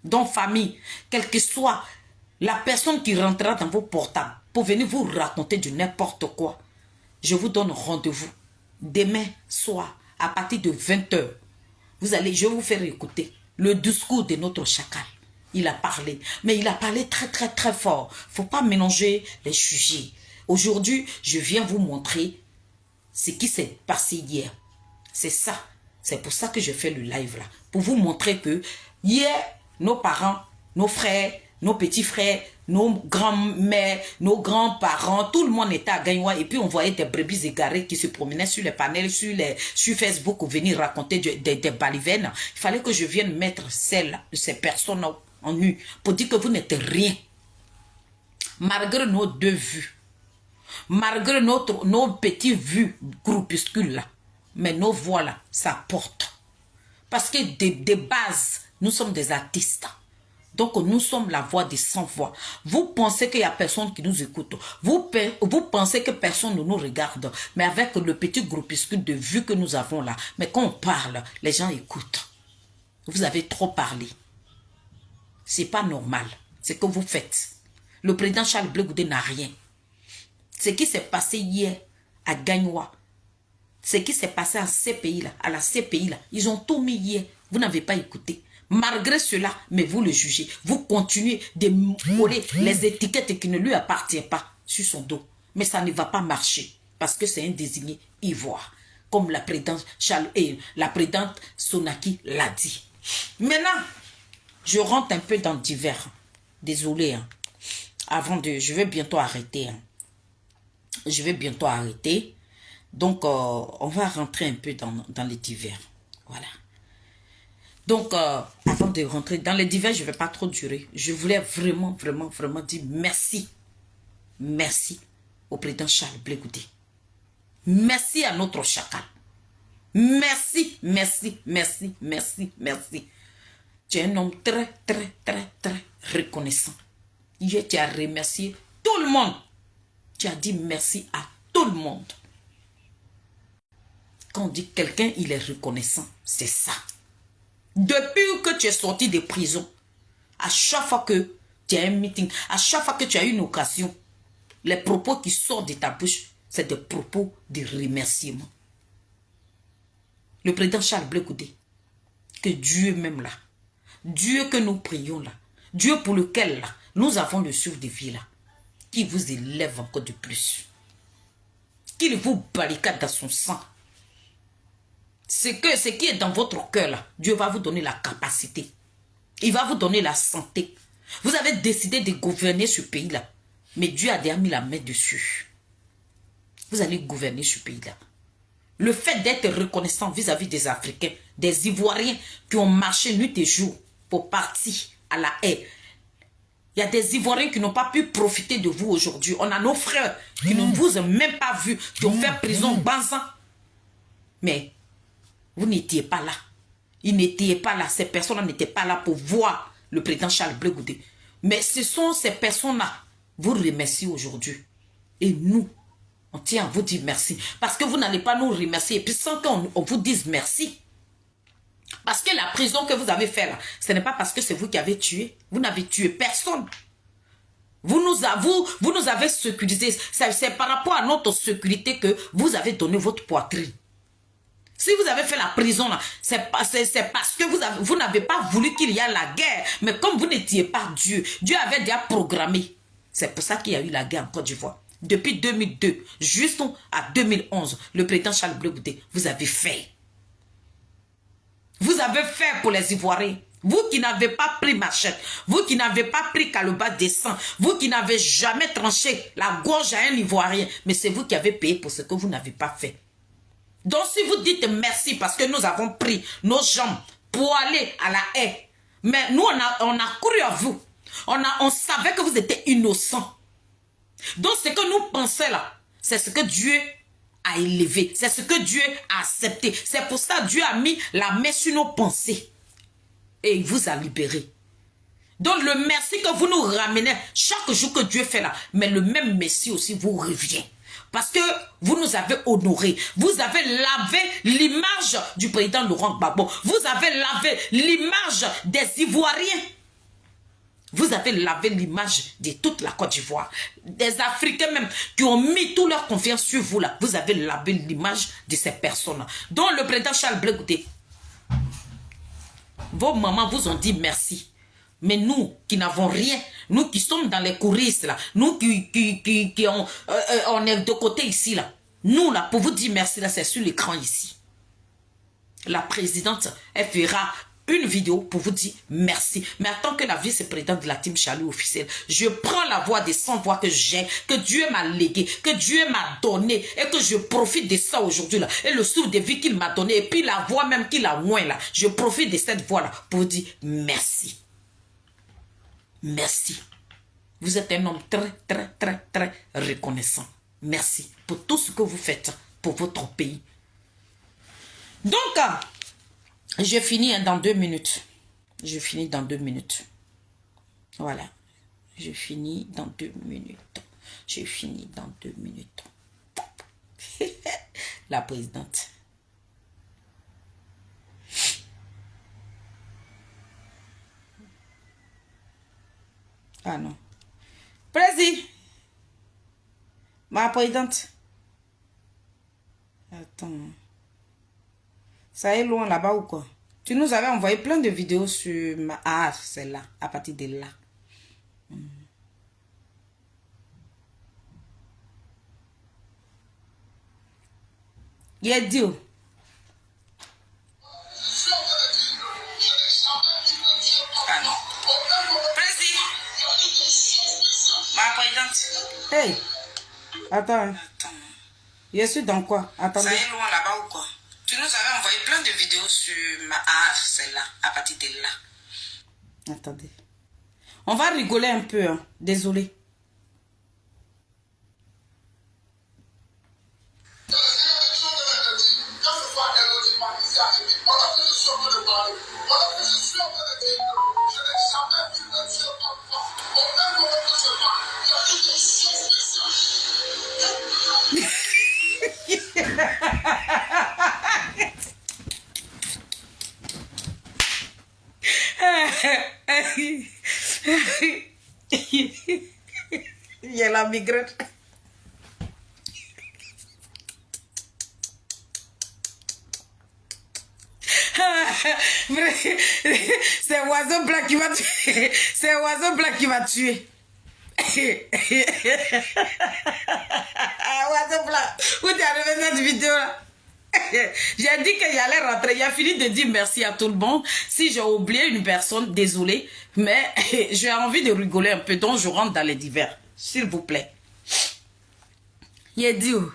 A: Donc famille, quelle que soit la personne qui rentrera dans vos portables pour venir vous raconter du n'importe quoi, je vous donne rendez-vous demain soir à partir de 20 h. Je vais vous faire écouter le discours de notre chacal. Il a parlé, mais il a parlé très, très, très fort. Il ne faut pas mélanger les sujets. Aujourd'hui, je viens vous montrer ce qui s'est passé hier. C'est ça. C'est pour ça que je fais le live là. Pour vous montrer que hier, nos parents, nos frères, nos petits frères, nos grands-mères, nos grands-parents, tout le monde était à Gagnoua. Et puis on voyait des brebis égarées qui se promenaient sur les panels, sur Facebook, ou venir raconter des balivernes. Il fallait que je vienne mettre ces personnes en nu pour dire que vous n'êtes rien. Malgré nos deux vues, malgré nos petits vues groupuscules là, mais nos voix là, ça porte. Parce que de base, nous sommes des artistes. Donc nous sommes la voix des sans voix. Vous pensez qu'il n'y a personne qui nous écoute. Vous pensez que personne ne nous regarde. Mais avec le petit groupuscule de vues que nous avons là, mais quand on parle, les gens écoutent. Vous avez trop parlé. C'est pas normal. Ce que vous faites. Le président Charles Blé Goudé n'a rien. Ce qui s'est passé hier à Gagnoua, ce qui s'est passé à ces pays-là, à la CPI-là, ils ont tout mis hier. Vous n'avez pas écouté. Malgré cela, mais vous le jugez. Vous continuez de coller les étiquettes qui ne lui appartiennent pas sur son dos. Mais ça ne va pas marcher parce que c'est un désigné ivoire. Comme la présidente Charles et la présidente Sonaki l'a dit. Maintenant, je rentre un peu dans le divers. Désolé. Hein. Je vais bientôt arrêter. Hein. Je vais bientôt arrêter. Donc, on va rentrer un peu dans les divers. Voilà. Donc, avant de rentrer dans les divers, je ne vais pas trop durer. Je voulais vraiment dire merci. Merci au président Charles Blé Goudé. Merci à notre chacal. Merci. Tu es un homme très reconnaissant. Hier, tu as remercié tout le monde. Tu as dit merci à tout le monde. Quand on dit quelqu'un, il est reconnaissant, c'est ça. Depuis que tu es sorti de prison, à chaque fois que tu as un meeting, à chaque fois que tu as une occasion, les propos qui sortent de ta bouche, c'est des propos de remerciement. Le président Charles Blé Goudé, que Dieu même là, Dieu que nous prions là, Dieu pour lequel là, nous avons le souffle de vie là, qui vous élève encore de plus. Qu'il vous barricade dans son sang. Ce qui est dans votre cœur là, Dieu va vous donner la capacité. Il va vous donner la santé. Vous avez décidé de gouverner ce pays là. Mais Dieu a déjà mis la main dessus. Vous allez gouverner ce pays là. Le fait d'être reconnaissant vis-à-vis des Africains, des Ivoiriens qui ont marché nuit et jour pour partir à la haie. Il y a des Ivoiriens qui n'ont pas pu profiter de vous aujourd'hui. On a nos frères qui ne vous ont même pas vu, qui ont fait prison Banzan. Mais vous n'étiez pas là. Ils n'étaient pas là. Ces personnes-là n'étaient pas là pour voir le président Charles Blé Goudé. Mais ce sont ces personnes-là. Vous remerciez aujourd'hui. Et nous, on tient à vous dire merci. Parce que vous n'allez pas nous remercier. Et puis sans qu'on vous dise merci. Parce que la prison que vous avez faite là, ce n'est pas parce que c'est vous qui avez tué. Vous n'avez tué personne. Vous nous avez sécurisé. C'est par rapport à notre sécurité que vous avez donné votre poitrine. Si vous avez fait la prison là, c'est parce que vous n'avez pas voulu qu'il y ait la guerre. Mais comme vous n'étiez pas Dieu, Dieu avait déjà programmé. C'est pour ça qu'il y a eu la guerre en Côte d'Ivoire. Depuis 2002, juste à 2011, le président Charles Blé Goudé, vous avez fait. Vous avez fait pour les Ivoiriens. Vous qui n'avez pas pris machette, vous qui n'avez pas pris caloba de sang, vous qui n'avez jamais tranché la gorge à un Ivoirien, mais c'est vous qui avez payé pour ce que vous n'avez pas fait. Donc si vous dites merci parce que nous avons pris nos jambes pour aller à la haie, mais nous on a couru à vous, on savait que vous étiez innocents. Donc ce que nous pensons là, c'est ce que Dieu a élevé, c'est ce que Dieu a accepté. C'est pour ça que Dieu a mis la main sur nos pensées et il vous a libérés. Donc le merci que vous nous ramenez chaque jour que Dieu fait là, mais le même merci aussi vous revient. Parce que vous nous avez honorés. Vous avez lavé l'image du président Laurent Gbagbo. Vous avez lavé l'image des Ivoiriens. Vous avez lavé l'image de toute la Côte d'Ivoire. Des Africains même qui ont mis toute leur confiance sur vous là. Vous avez lavé l'image de ces personnes. Donc le président Charles Blé Goudé, vos mamans vous ont dit merci. Mais nous qui n'avons rien, nous qui sommes dans les coulisses là, nous qui on est de côté ici là, nous là, pour vous dire merci là, c'est sur l'écran ici. La présidente, elle fera une vidéo pour vous dire merci. Mais en tant que la vice-présidente de la team Charlie officielle, je prends la voix des 100 voix que j'ai, que Dieu m'a légué, que Dieu m'a donné et que je profite de ça aujourd'hui là. Et le souffle de vie qu'il m'a donné et puis la voix même qu'il a moins là, je profite de cette voix là pour vous dire merci. Merci. Vous êtes un homme très reconnaissant. Merci pour tout ce que vous faites pour votre pays. Donc, je finis dans 2 minutes. Je finis dans 2 minutes. Voilà. Je finis dans 2 minutes. Je finis dans 2 minutes. La présidente. Ah non. Président. Ma présidente. Attends. Ça est loin là-bas ou quoi? Tu nous avais envoyé plein de vidéos sur ma... Ah, c'est là, à partir de là. Il a dit... Ah non. Président. Ma présidente. Hey. Attends. Je suis dans quoi? Attendez. Ça est loin là-bas ou quoi? Tu nous avais envoyé plein de vidéos sur ma... Ah, c'est là, à partir de là. Attendez. On va rigoler un peu, hein. Désolé. Il y a la migraine. C'est oiseau blanc qui va tuer. C'est oiseau blanc qui va tuer. Oiseau blanc. Où t'es arrivé cette vidéo là? J'ai dit que j'allais rentrer. Il a fini de dire merci à tout le monde. Si j'ai oublié une personne, désolé. Mais j'ai envie de rigoler un peu. Donc je rentre dans les divers. S'il vous plaît. Il a dit où?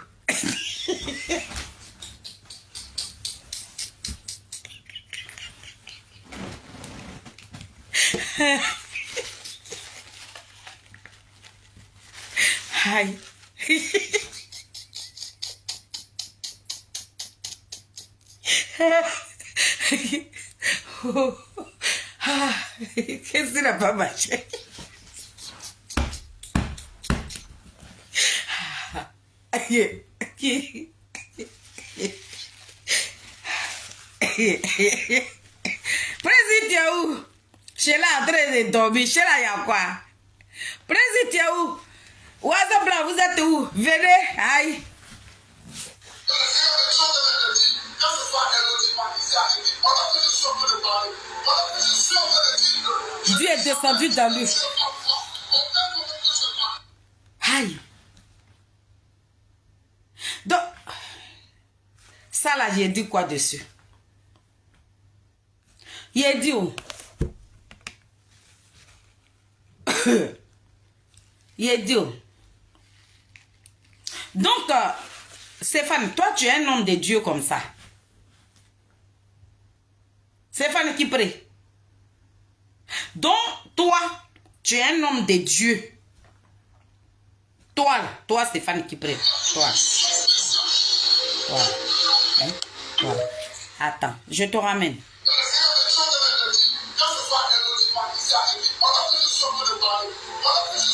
A: Aïe. Qu'est-ce qui n'a pas marché? Président où? Sheila en train de dormir. Sheila, il y a quoi? Président où? Oiseau blanc, vous êtes où? Venez, aïe. Dieu est descendu dans lui. Aïe. Donc, ça là, j'ai dit quoi dessus? Il a dit où? Il a dit où? Donc, Stéphane, toi, tu es un homme de Dieu comme ça. Stéphane qui prie. Donc, toi, tu es un homme de Dieu. Toi, Stéphane qui prie. Toi. Voilà. Hein? Voilà. Attends, je te ramène.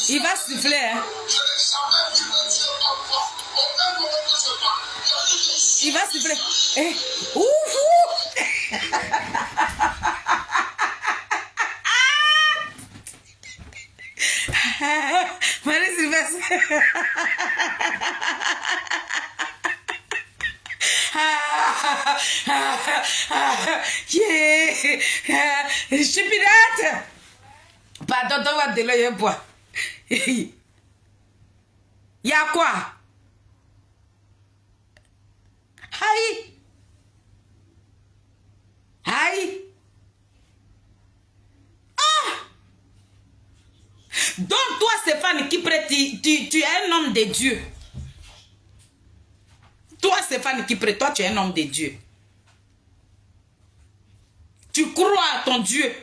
A: Il va siffler, hein? Il va siffler. Eh. Marie-Sylvestre. Stupidate. Pardon, toi, de l'œil bois. Y'a quoi? Aïe. Aïe. Ah. Donc toi, Stéphane, qui prête, tu es un homme de Dieu. Toi, Stéphane, qui prête, toi, tu es un homme de Dieu. Tu crois à ton Dieu.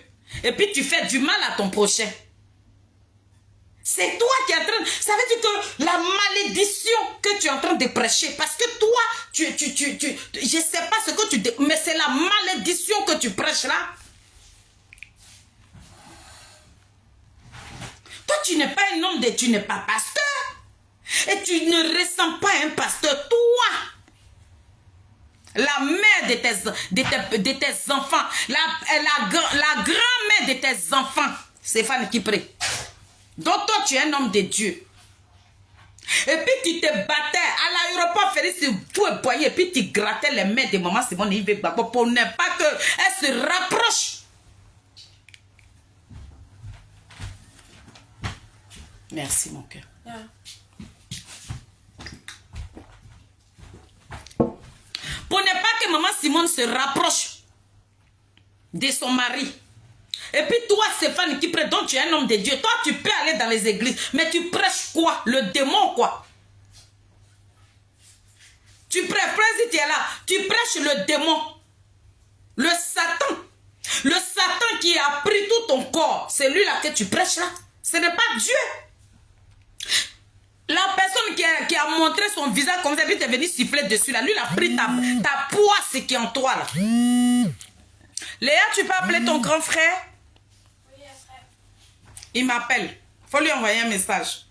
A: Et puis tu fais du mal à ton prochain. C'est toi qui es en train... Ça veut dire que la malédiction que tu es en train de prêcher, parce que toi, je ne sais pas ce que tu dis, mais c'est la malédiction que tu prêches là. Toi, tu n'es pas un homme de... Tu n'es pas pasteur. Et tu ne ressens pas un pasteur. Toi, la mère de tes enfants, la grand-mère de tes enfants, Stéphane Kipré. Donc toi, tu es un homme de Dieu. Et puis tu te battais à l'aéroport Félix Fouet-Boyer, et puis tu grattais les mains de maman Simone Yves Gbagbo pour ne pas qu'elle se rapproche. Merci mon cœur. Yeah. Pour ne pas que maman Simone se rapproche de son mari. Et puis toi, Stéphane, qui prête, donc tu es un homme de Dieu. Toi, tu peux aller dans les églises. Mais tu prêches quoi? Le démon, quoi? Tu prêches, si tu es là. Tu prêches le démon. Le Satan. Le Satan qui a pris tout ton corps. C'est lui-là que tu prêches là. Ce n'est pas Dieu. La personne qui a montré son visage comme ça, puis tu es venu siffler dessus là. Lui, il a pris ta poisse qui est en toi là. Léa, tu peux appeler ton grand frère? Il m'appelle. Il faut lui envoyer un message.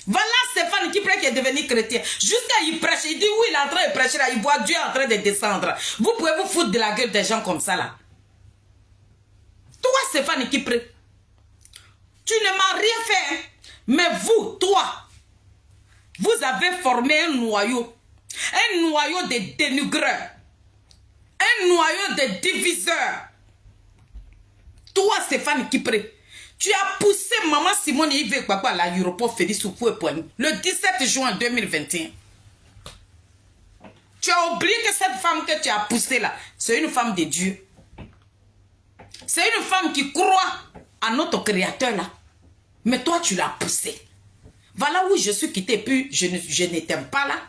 A: Voilà Stéphane qui est devenu chrétien. Jusqu'à il prêche. Il dit oui, il est en train de prêcher là. Il voit Dieu en train de descendre. Vous pouvez vous foutre de la gueule des gens comme ça là. Toi Stéphane qui prie. Tu ne m'as rien fait. Hein? Mais vous, toi, vous avez formé un noyau. Un noyau de dénigreurs. Un noyau de diviseurs. Toi Stéphane qui prie. Tu as poussé maman Simone Yves Gbagbo à l'aéroport Félix Houphouët-Boigny le 17 juin 2021. Tu as oublié que cette femme que tu as poussée là, c'est une femme de Dieu. C'est une femme qui croit à notre créateur là. Mais toi tu l'as poussée. Voilà où je suis quitté, puis je ne t'aime pas là.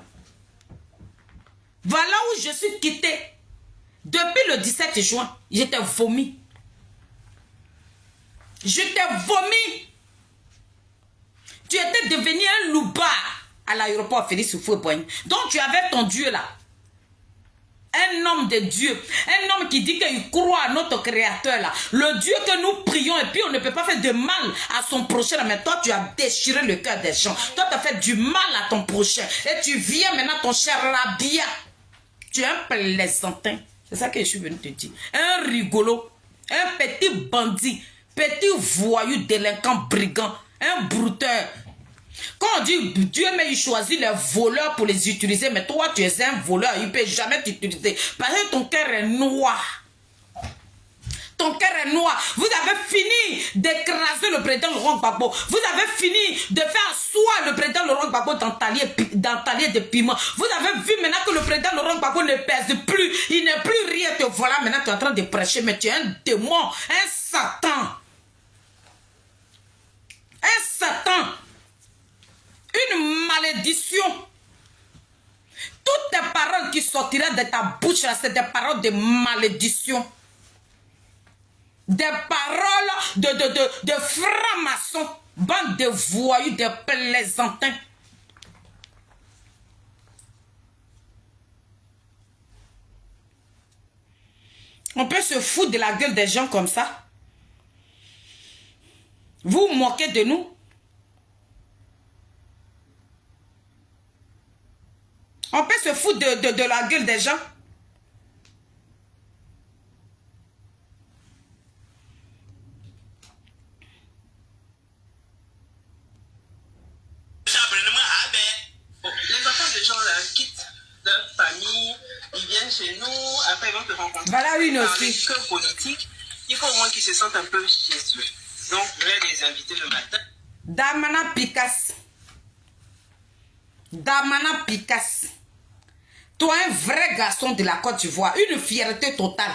A: Voilà où je suis quitté. Depuis le 17 juin, je t'ai vomi. Je t'ai vomi. Tu étais devenu un loupard à l'aéroport Félix Houphouët-Boigny. Donc tu avais ton Dieu là. Un homme de Dieu. Un homme qui dit qu'il croit à notre créateur là. Le Dieu que nous prions et puis on ne peut pas faire de mal à son prochain là. Mais toi tu as déchiré le cœur des gens. Toi tu as fait du mal à ton prochain. Et tu viens maintenant ton cher Rabia. Tu es un plaisantin. C'est ça que je suis venu te dire. Un rigolo. Un petit bandit. Petit voyou, délinquant, brigand, un brouteur. Quand on dit Dieu, mais il choisit les voleurs pour les utiliser, mais toi, tu es un voleur, il ne peut jamais t'utiliser. Parce que ton cœur est noir. Ton cœur est noir. Vous avez fini d'écraser le président Laurent Gbagbo. Vous avez fini de faire asseoir le président Laurent Gbagbo dans talier de piment. Vous avez vu maintenant que le président Laurent Gbagbo ne pèse plus. Il n'est plus rien. Te voilà maintenant, tu es en train de prêcher, mais tu es un démon, un Satan. Un Satan, une malédiction. Toutes tes paroles qui sortiraient de ta bouche, c'est des paroles de malédiction. Des paroles de francs-maçons, bande de voyous, de plaisantins. On peut se foutre de la gueule des gens comme ça. Vous vous moquez de nous. On peut se foutre de la gueule des gens.
D: Les enfants des gens là quittent leur famille, ils
A: Voilà une
D: dans
A: aussi.
D: les cœurs politiques, il faut au moins qu'ils se sentent un peu chez eux. Donc, je vais les inviter le matin.
A: Damana Picasse. Damana Picasse. Toi, un vrai garçon de la Côte d'Ivoire, une fierté totale.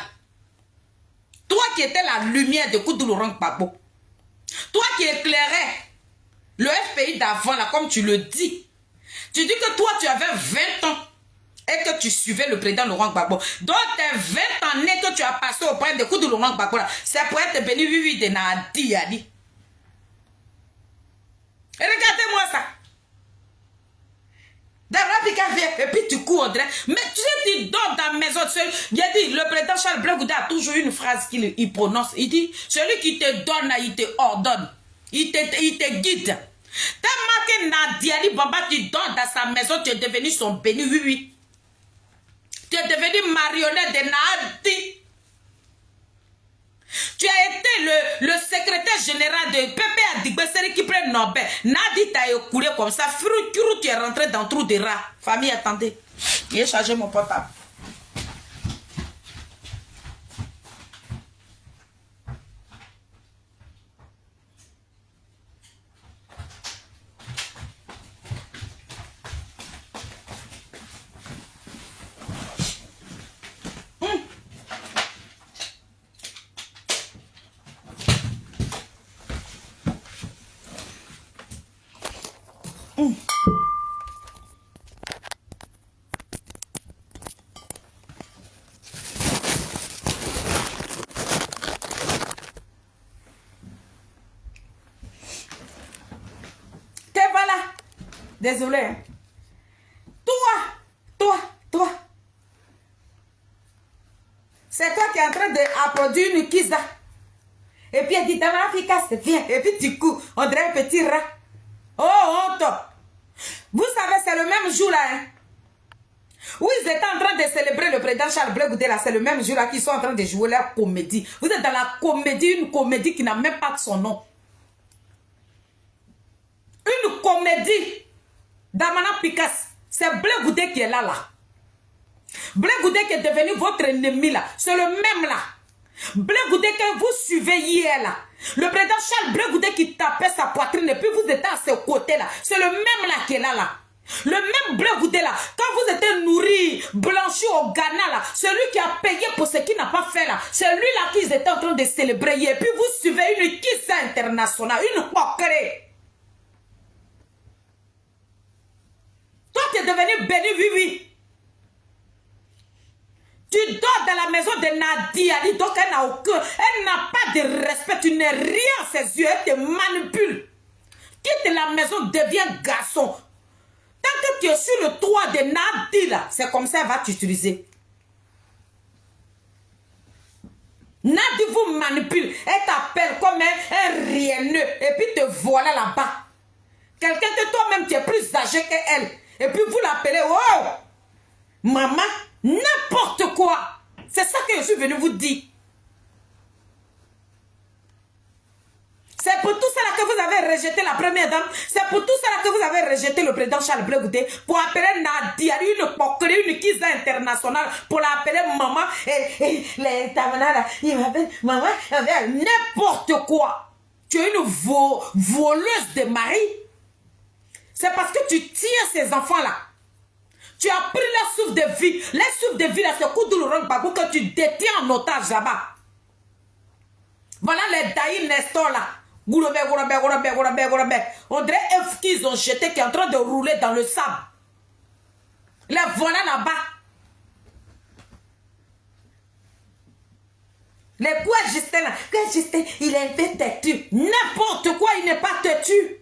A: Toi qui étais la lumière de Koudou Laurent Gbagbo. Toi qui éclairais le FPI d'avant, là, comme tu le dis. Tu dis que toi, tu avais 20 ans et que tu suivais le président Laurent Gbagbo. Donc, tes 20 années que tu as passé auprès de Koudou Laurent Gbagbo, c'est pour être béni, oui, de Nadi Yadi. Et regardez-moi ça. Et puis tu cours, André. Mais tu sais, tu dors dans la maison. Il a dit, le président Charles Blé Goudé a toujours une phrase qu'il prononce. Il dit, celui qui te donne, il te ordonne. Il te guide. Tellement que Nadiali Baba, tu dors dans sa maison, tu es devenu son béni, oui, oui. Tu es devenu marionnette de Nadi. Tu as été le secrétaire général de Pépé Adigbesseri qui prend Nobel. Nadi t'a écoulé comme ça. Frucurou, tu es rentré dans le trou de rat. Famille, attendez. J'ai chargé mon portable. Désolé. Hein. Toi. C'est toi qui es en train d'applaudir une Kiza. Et puis elle dit, Damana Picasse, viens. Et puis tu cours. On dirait un petit rat. Oh, honte. Vous savez, c'est le même jour là. Hein, où ils étaient en train de célébrer le président Charles Blé Goudé là. C'est le même jour là qu'ils sont en train de jouer leur comédie. Vous êtes dans la comédie, une comédie qui n'a même pas son nom. Une comédie. Damana Picasse, c'est Blé Goudé qui est là. Blé Goudé qui est devenu votre ennemi là. C'est le même là. Blé Goudé que vous suivez hier là. Le président Charles Blé Goudé qui tapait sa poitrine et puis vous étiez à ce côté là. C'est le même là qui est là. Le même Blé Goudé là. Quand vous étiez nourri, blanchi au Ghana là. Celui qui a payé pour ce qu'il n'a pas fait là. C'est lui là qu'ils étaient en train de célébrer hier. Et puis vous suivez une Kissa internationale. Une poquerée. Toi, tu es devenu béni, oui, oui. Tu dors dans la maison de Nadia, donc elle n'a pas de respect, tu n'es rien à ses yeux, elle te manipule. Quitte la maison, deviens garçon. Tant que tu es sur le toit de Nadia, c'est comme ça qu'elle va t'utiliser. Nadia vous manipule, elle t'appelle comme un rienneux, et puis te voilà là-bas. Quelqu'un que toi-même tu es plus âgé qu'elle. Et puis vous l'appelez, oh, maman, n'importe quoi. C'est ça que je suis venu vous dire. C'est pour tout cela que vous avez rejeté la première dame. C'est pour tout cela que vous avez rejeté le président Charles Blé Goudé pour appeler Nadia, une poquerie, une Kisa internationale, pour l'appeler maman. Et les tamanades, il m'appelle maman, n'importe quoi. Tu es une voleuse de mari. C'est parce que tu tiens ces enfants-là. Tu as pris leur souffle de vie. Les souffles de vie, là, c'est Koudou Laurent Gbagbo que tu détiens en otage là-bas. Voilà les Daï Nestor là. On dirait un qu'ils ont jeté qui est en train de rouler dans le sable. Les voilà là-bas. Les quoi Justin là. Que Justin, il est un peu têtu. N'importe quoi, il n'est pas têtu.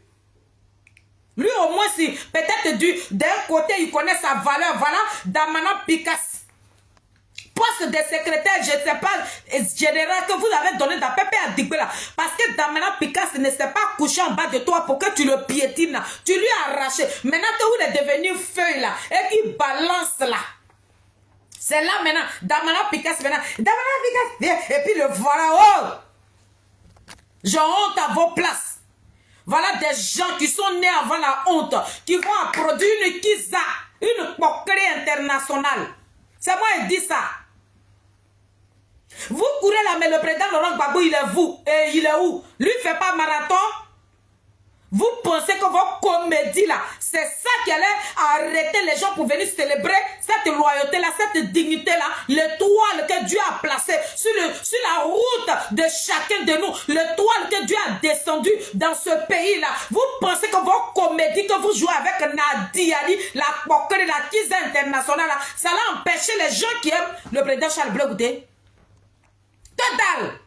A: Lui au moins si peut-être d'un côté il connaît sa valeur. Voilà Damana Picasse. Poste de secrétaire, je ne sais pas, général que vous avez donné dans Pépé Adigbé là. Parce que Damana Picasse ne s'est pas couché en bas de toi pour que tu le piétines là. Tu lui as arraché. Maintenant que vous êtes devenu feuille là et qu'il balance là. C'est là maintenant, Damana Picasse maintenant. Damana Picasse, viens. Et puis le voilà, oh. Je honte à vos places. Voilà des gens qui sont nés avant la honte, qui vont produire une Kisa, une poquerie internationale. C'est moi qui dis ça. Vous courez là, mais le président Laurent Gbagbo, il est vous. Et il est où? Lui, il ne fait pas marathon. Vous pensez que vos comédies là, c'est ça qui allait arrêter les gens pour venir célébrer cette loyauté là, cette dignité là, l'étoile que Dieu a placée sur la route de chacun de nous, l'étoile que Dieu a descendu dans ce pays là. Vous pensez que vos comédies que vous jouez avec Nadia Ali, la Pokere, la Kiza internationale là, ça allait empêcher les gens qui aiment le président Charles Blé Goudé? Total!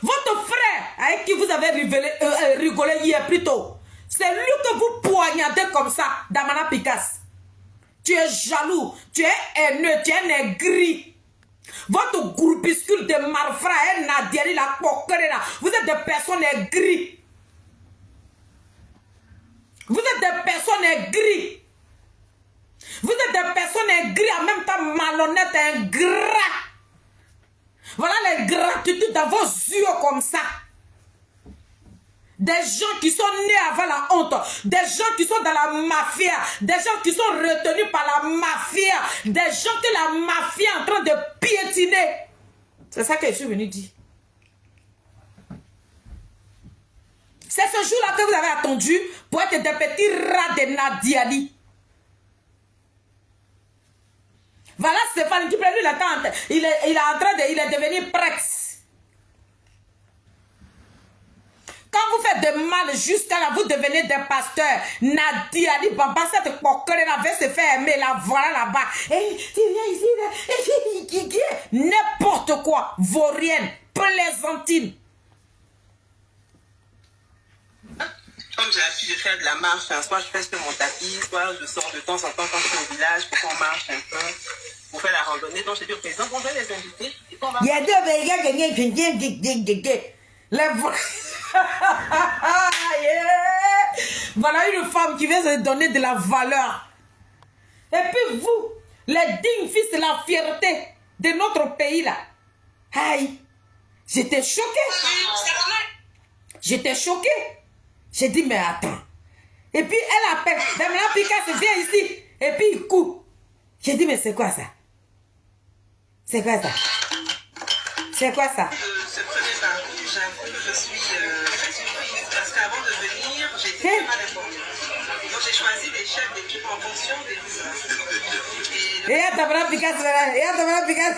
A: Votre frère, avec qui vous avez rigolé hier plus tôt, c'est lui que vous poignardez comme ça, Damana Picasse. Tu es jaloux, tu es haineux, tu es négri. Votre groupuscule de malfrats, Nadiali, la Pokere, là, vous êtes des personnes aigries. Vous êtes des personnes aigries. Vous êtes des personnes aigries, en même temps malhonnêtes, ingrats. Voilà les gratitudes dans vos yeux comme ça. Des gens qui sont nés avant la honte. Des gens qui sont dans la mafia. Des gens qui sont retenus par la mafia. Des gens que la mafia est en train de piétiner. C'est ça que je suis venu dire. C'est ce jour-là que vous avez attendu pour être des petits rats de Nadia Ali. Voilà Stéphane qui prend lui la tente. Il est devenu prex. Quand vous faites de mal jusqu'à là, vous devenez des pasteurs. Nadia Ali Baba, cette coquerelle avait se faire aimer, la voilà là-bas. Et tu viens ici, n'importe quoi, vaurienne, plaisantine.
D: Comme j'ai l'habitude de faire de la marche, soit je fais sur mon tapis, soit je sors de temps en temps quand je suis au village pour qu'on marche un peu, pour faire la randonnée. Donc j'ai dit au président qu'on va les inviter.
A: Il y a deux voilà une femme qui vient se donner de la valeur. Et puis vous, les dignes fils de la fierté de notre pays là. Aïe, j'étais choquée. J'étais choquée. J'ai dit, mais attends. Et puis, elle appelle. Damana Picasse vient ici. Et puis, il coupe. J'ai dit, mais c'est quoi ça? C'est quoi ça? C'est quoi ça?
D: Ce premier parcours, j'avoue que je suis très surprise. Parce qu'avant de venir, j'étais très mal informée. Donc, j'ai choisi des chefs d'équipe en fonction des besoins.
A: Et à Damana Picasse, là. Et à Damana Picasse.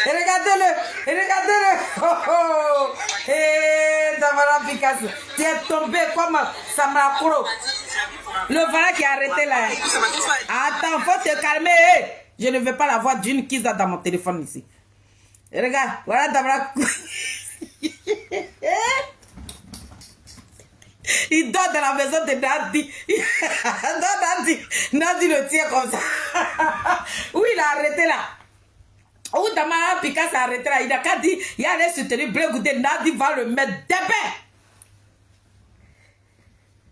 A: Et regardez-le, et regardez-le. Oh, oh. Et Damana Picasse, tu es tombé comme Samakoro. Le voilà qui a arrêté là. Attends, faut te calmer. Je ne veux pas la voix d'une qui est dans mon téléphone ici. Et regarde, voilà Damana. Il dort dans la maison de Nadi. Nadi le tient comme ça. Oui, il a arrêté là. Où Damana Picasse a arrêté là, il a qu'à dire, il allait soutenir Blé Goudé, Nadi va le mettre d'épée.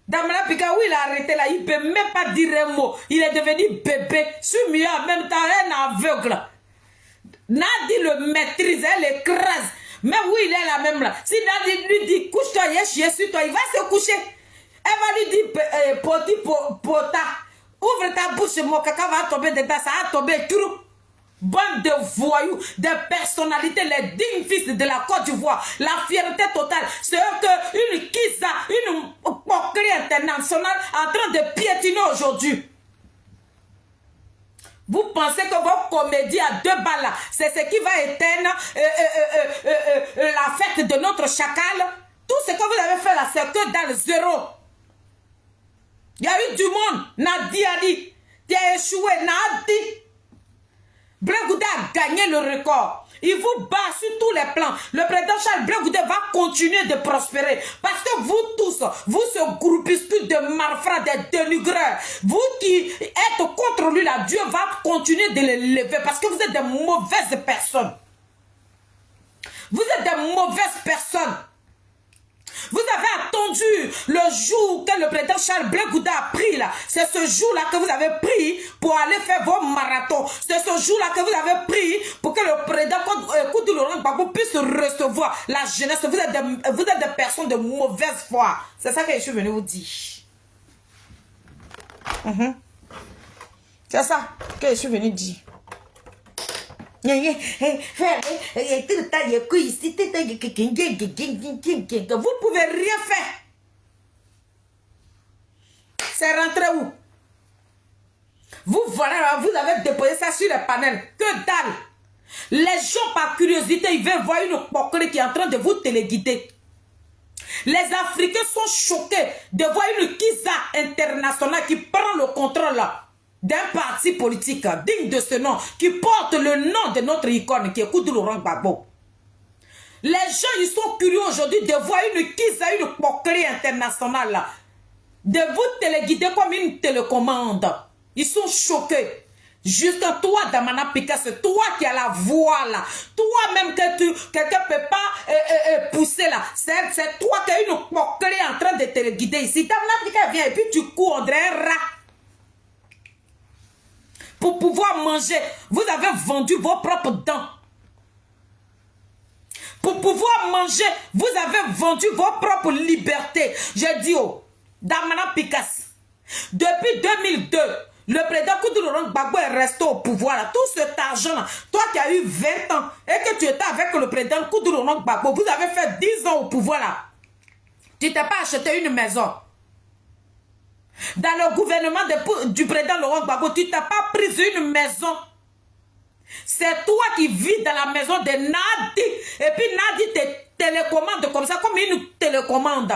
A: Damana Picasse, où il a arrêté là, il ne peut même pas dire un mot. Il est devenu bébé, sur mieux en même temps, un aveugle. Nadi le maîtrise, elle l'écrase. Même où il est là même là. Si Nadi lui dit, couche-toi, il est chier sur toi, il va se coucher. Elle va lui dire, poti, pota, ouvre ta bouche, mon caca va tomber dedans, ça va tomber trou. Bande de voyous, de personnalités, les dignes fils de la Côte d'Ivoire, la fierté totale. C'est eux une Kiza, une moquerie internationale en train de piétiner aujourd'hui. Vous pensez que vos comédies à 2 balles là, c'est ce qui va éteindre la fête de notre chacal? Tout ce que vous avez fait là, c'est que dans le zéro. Il y a eu du monde. Nadia Ali, tu as échoué, Nadi. Blé Goudé a gagné le record. Il vous bat sur tous les plans. Le président Charles Blé Goudé va continuer de prospérer. Parce que vous tous, vous ce groupuscule de malfrats, des dénigreurs, vous qui êtes contre lui là, Dieu va continuer de les lever. Parce que vous êtes de mauvaises personnes. Vous êtes de mauvaises personnes. Vous avez attendu le jour que le président Charles Blé Goudé a pris là. C'est ce jour-là que vous avez pris pour aller faire vos marathons. C'est ce jour-là que vous avez pris pour que le président Koudou Laurent Gbagbo puisse recevoir la jeunesse. Vous êtes des personnes de mauvaise foi. C'est ça que je suis venu vous dire. C'est ça que je suis venu dire. Vous pouvez rien faire. C'est rentré où? Vous voilà, vous avez déposé ça sur les panels. Que dalle! Les gens, par curiosité, ils veulent voir une poquerie qui est en train de vous téléguider. Les Africains sont choqués de voir une Kiza internationale qui prend le contrôle d'un parti politique digne de ce nom, qui porte le nom de notre icône, qui est Koudou Laurent Gbagbo. Les gens, ils sont curieux aujourd'hui de voir une Kiza, une poquerie internationale, de vous téléguider comme une télécommande. Ils sont choqués. Juste toi, Damana Picasso, toi qui as la voix là, toi-même que quelqu'un ne peut pas pousser là, c'est toi qui as une poquerie en train de te guider ici. Damana Picasso vient et puis tu cours, on dirait un rat. Pour pouvoir manger, vous avez vendu vos propres dents. Pour pouvoir manger, vous avez vendu vos propres libertés. Je dis, oh, Damana Picasso, depuis 2002, le président Koudou Laurent Gbagbo est resté au pouvoir. Là. Tout cet argent-là, toi qui as eu 20 ans et que tu étais avec le président Koudou Laurent Gbagbo, vous avez fait 10 ans au pouvoir. Là. Tu t'es pas acheté une maison. Dans le gouvernement du président Laurent Gbagbo, tu t'as pas pris une maison. C'est toi qui vis dans la maison de Nadi. Et puis Nadi te télécommande comme ça, comme une télécommande.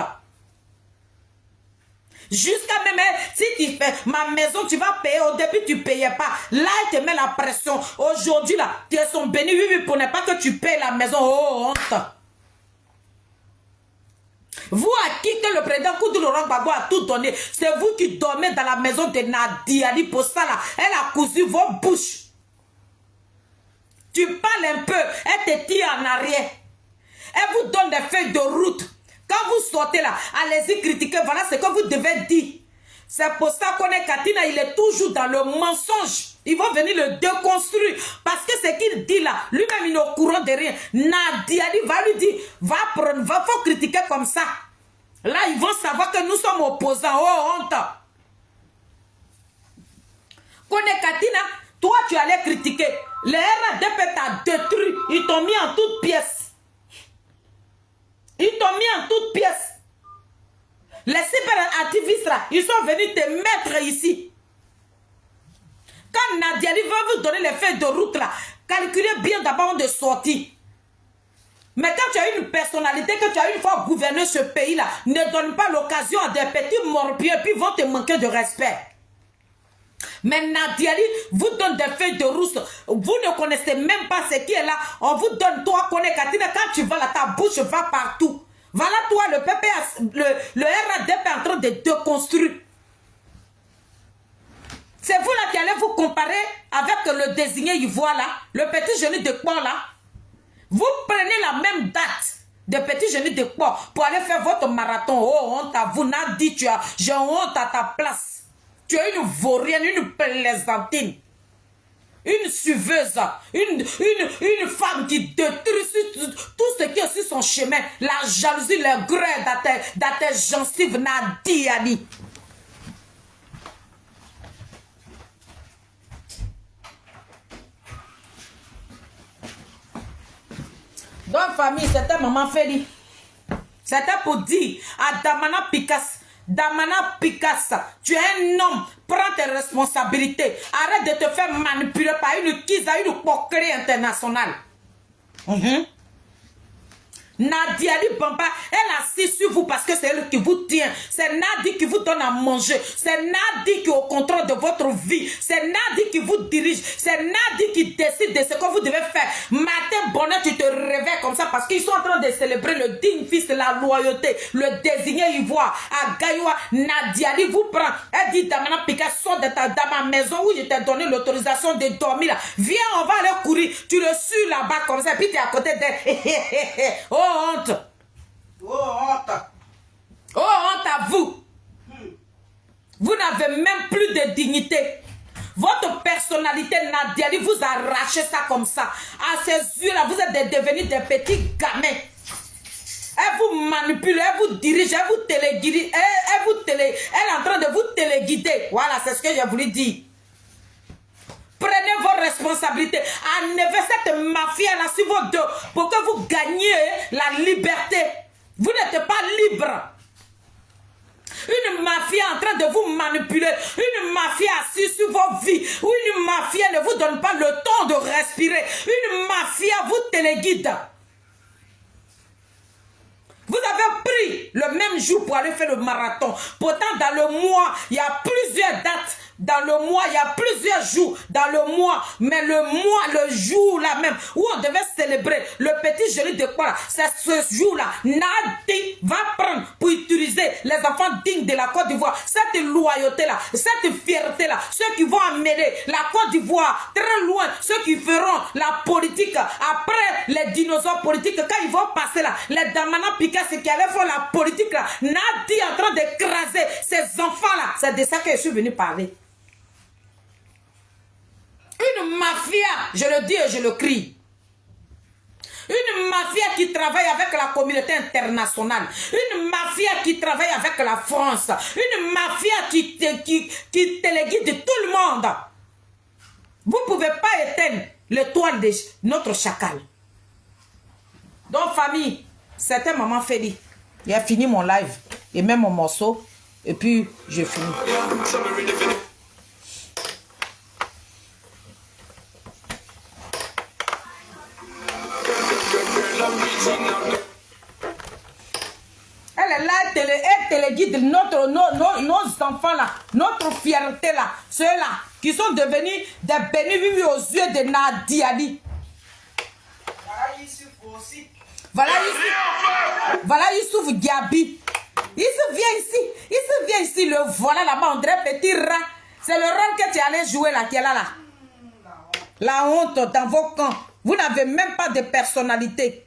A: Jusqu'à même, si tu fais ma maison, tu vas payer. Au début, tu ne payais pas. Là, il te met la pression. Aujourd'hui, là, tu es son béni, oui, pour ne pas que tu payes la maison. Oh, honte. Vous, à qui que le président Koudou Laurent Gbagbo a tout donné, c'est vous qui dormez dans la maison de Nadia Ali pour ça, là. Elle a cousu vos bouches. Tu parles un peu, elle te tire en arrière. Elle vous donne des feuilles de route. Quand vous sortez là, allez-y critiquer, voilà ce que vous devez dire. C'est pour ça qu'on est Katina, il est toujours dans le mensonge. Ils vont venir le déconstruire. Parce que ce qu'il dit là, lui-même il est au courant de rien. Nadia Ali va lui dire, faut critiquer comme ça. Là, ils vont savoir que nous sommes opposants. Oh, honte. Qu'on est Katina, toi tu allais critiquer. Les RADP t'a détruit. Ils t'ont mis en toutes pièces. Ils t'ont mis en toutes pièces. Les cyber-activistes là, ils sont venus te mettre ici. Quand Nadia Ali veut vous donner les feuilles de route là, calculez bien d'abord de sortir. Mais quand tu as une personnalité, que tu as une fois gouverné ce pays là, ne donne pas l'occasion à des petits morpions puis vont te manquer de respect. Mais Nadia Ali vous donne des feuilles de route. Vous ne connaissez même pas ce qui est là. On vous donne, toi, connais Katina, quand tu vas là, ta bouche va partout. Voilà toi, le RADP est en train de déconstruire. C'est vous là qui allez vous comparer avec le désigné ivoire là, le petit genou de Kpor là. Vous prenez la même date de petit genou de Kpor pour aller faire votre marathon. Oh, honte à vous, Nadi, j'ai honte à ta place. Tu es une vaurienne, une plaisantine, une suiveuse, une femme qui détruit tout ce qui est sur son chemin. La jalousie, le grès dans tes gencives, Nadia Ali. Donc, famille, c'était maman Feli. C'était pour dire à Damana Picasso. Damana Picasso, tu es un homme, prends tes responsabilités. Arrête de te faire manipuler par une Kiza, une poquerie internationale. Nadia Ali Bamba, elle assiste sur vous parce que c'est elle qui vous tient. C'est Nadi qui vous donne à manger. C'est Nadi qui est au contrôle de votre vie. C'est Nadi qui vous dirige. C'est Nadi qui décide de ce que vous devez faire. Matin, bonheur, tu te réveilles comme ça parce qu'ils sont en train de célébrer le digne fils de la loyauté, le désigné ivoire. À Gaïwa, Nadia Ali vous prend. Elle dit, Damana Picasso, sors dans ma maison où je t'ai donné l'autorisation de dormir là. Viens, on va aller courir. Tu le suis là-bas comme ça, puis tu es à côté d'elle. Oh, honte. Oh, honte. Oh, honte à vous. Vous n'avez même plus de dignité. Votre personnalité, Nadia Ali, vous arrachez ça comme ça. À ses yeux là, vous êtes devenus des petits gamins. Elle vous manipule, elle vous dirige, elle vous téléguide, elle est en train de vous téléguider. Voilà, c'est ce que j'ai voulu dire. Prenez vos responsabilités. Enlevez cette mafia-là sur vos dos pour que vous gagniez la liberté. Vous n'êtes pas libre. Une mafia en train de vous manipuler, une mafia assise sur vos vies, une mafia ne vous donne pas le temps de respirer, une mafia vous téléguide. Vous avez pris le même jour pour aller faire le marathon. Pourtant, dans le mois, il y a plusieurs dates. Dans le mois, il y a plusieurs jours dans le mois. Mais le mois, le jour là même, où on devait célébrer le petit jeudi de quoi, c'est ce jour-là. Nadi va prendre pour utiliser les enfants dignes de la Côte d'Ivoire. Cette loyauté-là, cette fierté-là. Ceux qui vont amener la Côte d'Ivoire très loin. Ceux qui feront la politique après les dinosaures politiques. Quand ils vont passer là, les Damana Picasso qui allaient faire la politique là. Nadi en train d'écraser ces enfants-là. C'est de ça que je suis venu parler. Une mafia, je le dis et je le crie. Une mafia qui travaille avec la communauté internationale. Une mafia qui travaille avec la France. Une mafia qui téléguide tout le monde. Vous ne pouvez pas éteindre l'étoile de notre chacal. Donc famille, c'était Maman Feli. Il a fini mon live et même mon morceau. Et puis, je finis. Elle est là, elle téléguide nos enfants là, notre fierté là, ceux-là qui sont devenus des bénis aux yeux de Nadiali. Voilà Youssouf Diaby. Il se vient ici, le voilà là-bas, on dirait petit rat. C'est le rôle que tu allais jouer là, qui est là. La honte dans vos camps. Vous n'avez même pas de personnalité.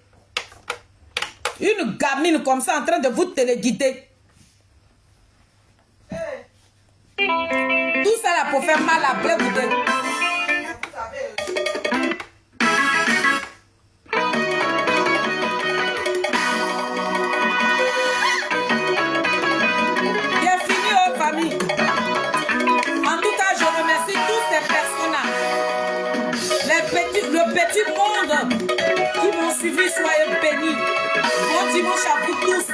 A: Une gamine comme ça en train de vous téléguider. Tout ça là pour faire mal à Blé-Goudé. Bien fini aux familles. En tout cas, je remercie tous ces personnes-là. Le petit monde qui m'ont suivi, soyez bénis. Bon dimanche à vous tous.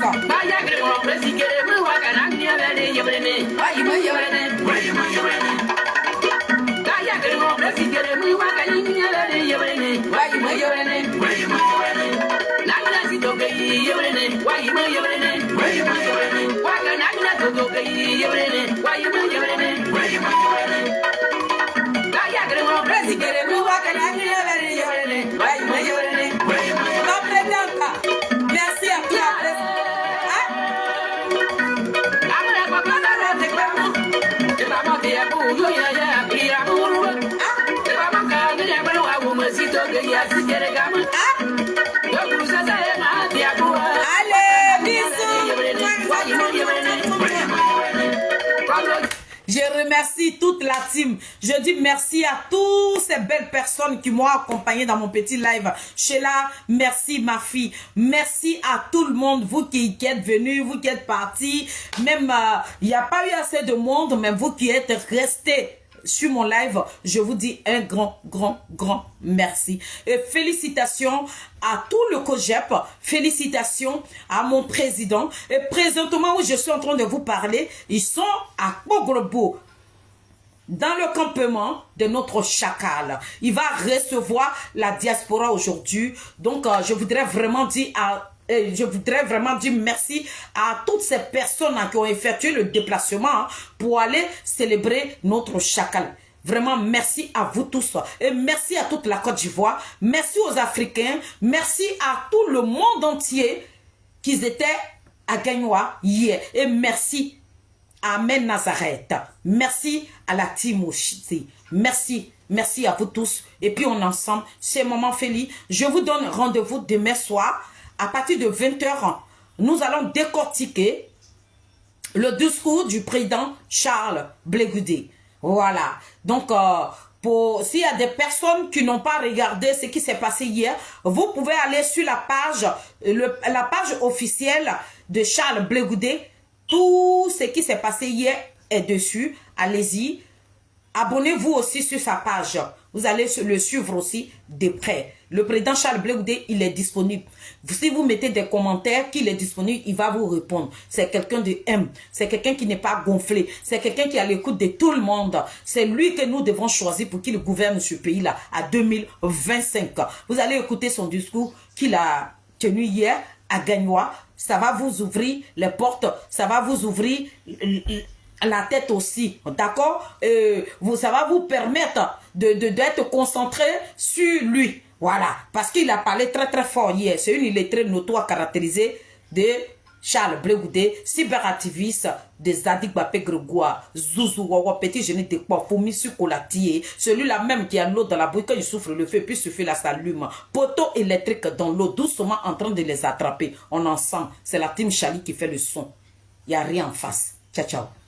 A: Merci à toi. Allez, bisous. Je remercie toute la team. Je dis merci à toutes ces belles personnes qui m'ont accompagné dans mon petit live. Sheila, merci ma fille. Merci à tout le monde, vous qui êtes venus, vous qui êtes partis. Même, il n'y a pas eu assez de monde, mais vous qui êtes restés sur mon live, je vous dis un grand merci. Et félicitations à tout le COGEP, félicitations à mon président. Et présentement où je suis en train de vous parler, ils sont à Poglobo, dans le campement de notre chacal. Il va recevoir la diaspora aujourd'hui. Donc, je voudrais vraiment dire merci à toutes ces personnes qui ont effectué le déplacement pour aller célébrer notre chacal. Vraiment, merci à vous tous. Et merci à toute la Côte d'Ivoire. Merci aux Africains. Merci à tout le monde entier qui étaient à Gagnoa hier. Et merci à Amen Nazareth. Merci à la team aussi. Merci. Merci à vous tous. Et puis on est ensemble. C'est Maman Feli. Je vous donne rendez-vous demain soir. À partir de 20 h, nous allons décortiquer le discours du président Charles Blé-Goudé. Voilà. Donc, s'il y a des personnes qui n'ont pas regardé ce qui s'est passé hier, vous pouvez aller sur la page officielle de Charles Blé-Goudé. Tout ce qui s'est passé hier est dessus. Allez-y. Abonnez-vous aussi sur sa page. Vous allez le suivre aussi de près. Le président Charles Blé Goudé, il est disponible. Si vous mettez des commentaires qu'il est disponible, il va vous répondre. C'est quelqu'un de M. C'est quelqu'un qui n'est pas gonflé. C'est quelqu'un qui est à l'écoute de tout le monde. C'est lui que nous devons choisir pour qu'il gouverne ce pays-là à 2025. Vous allez écouter son discours qu'il a tenu hier à Gagnoa. Ça va vous ouvrir les portes. Ça va vous ouvrir la tête aussi, d'accord? Ça va vous permettre d'être concentré sur lui. Voilà, parce qu'il a parlé très très fort hier. C'est une illettrée notoire caractérisée de Charles Blé Goudé, cyberactiviste de Zadig Bapé Grégoire, Zouzou, Wawa, petit génie de quoi, Foumi Sukolatié, celui-là même qui a l'eau dans la bouille, quand il souffre le feu, puis ce feu là s'allume. Poteau électrique dans l'eau, doucement en train de les attraper. On ensemble, c'est la team Chali qui fait le son. Il n'y a rien en face. Ciao, ciao.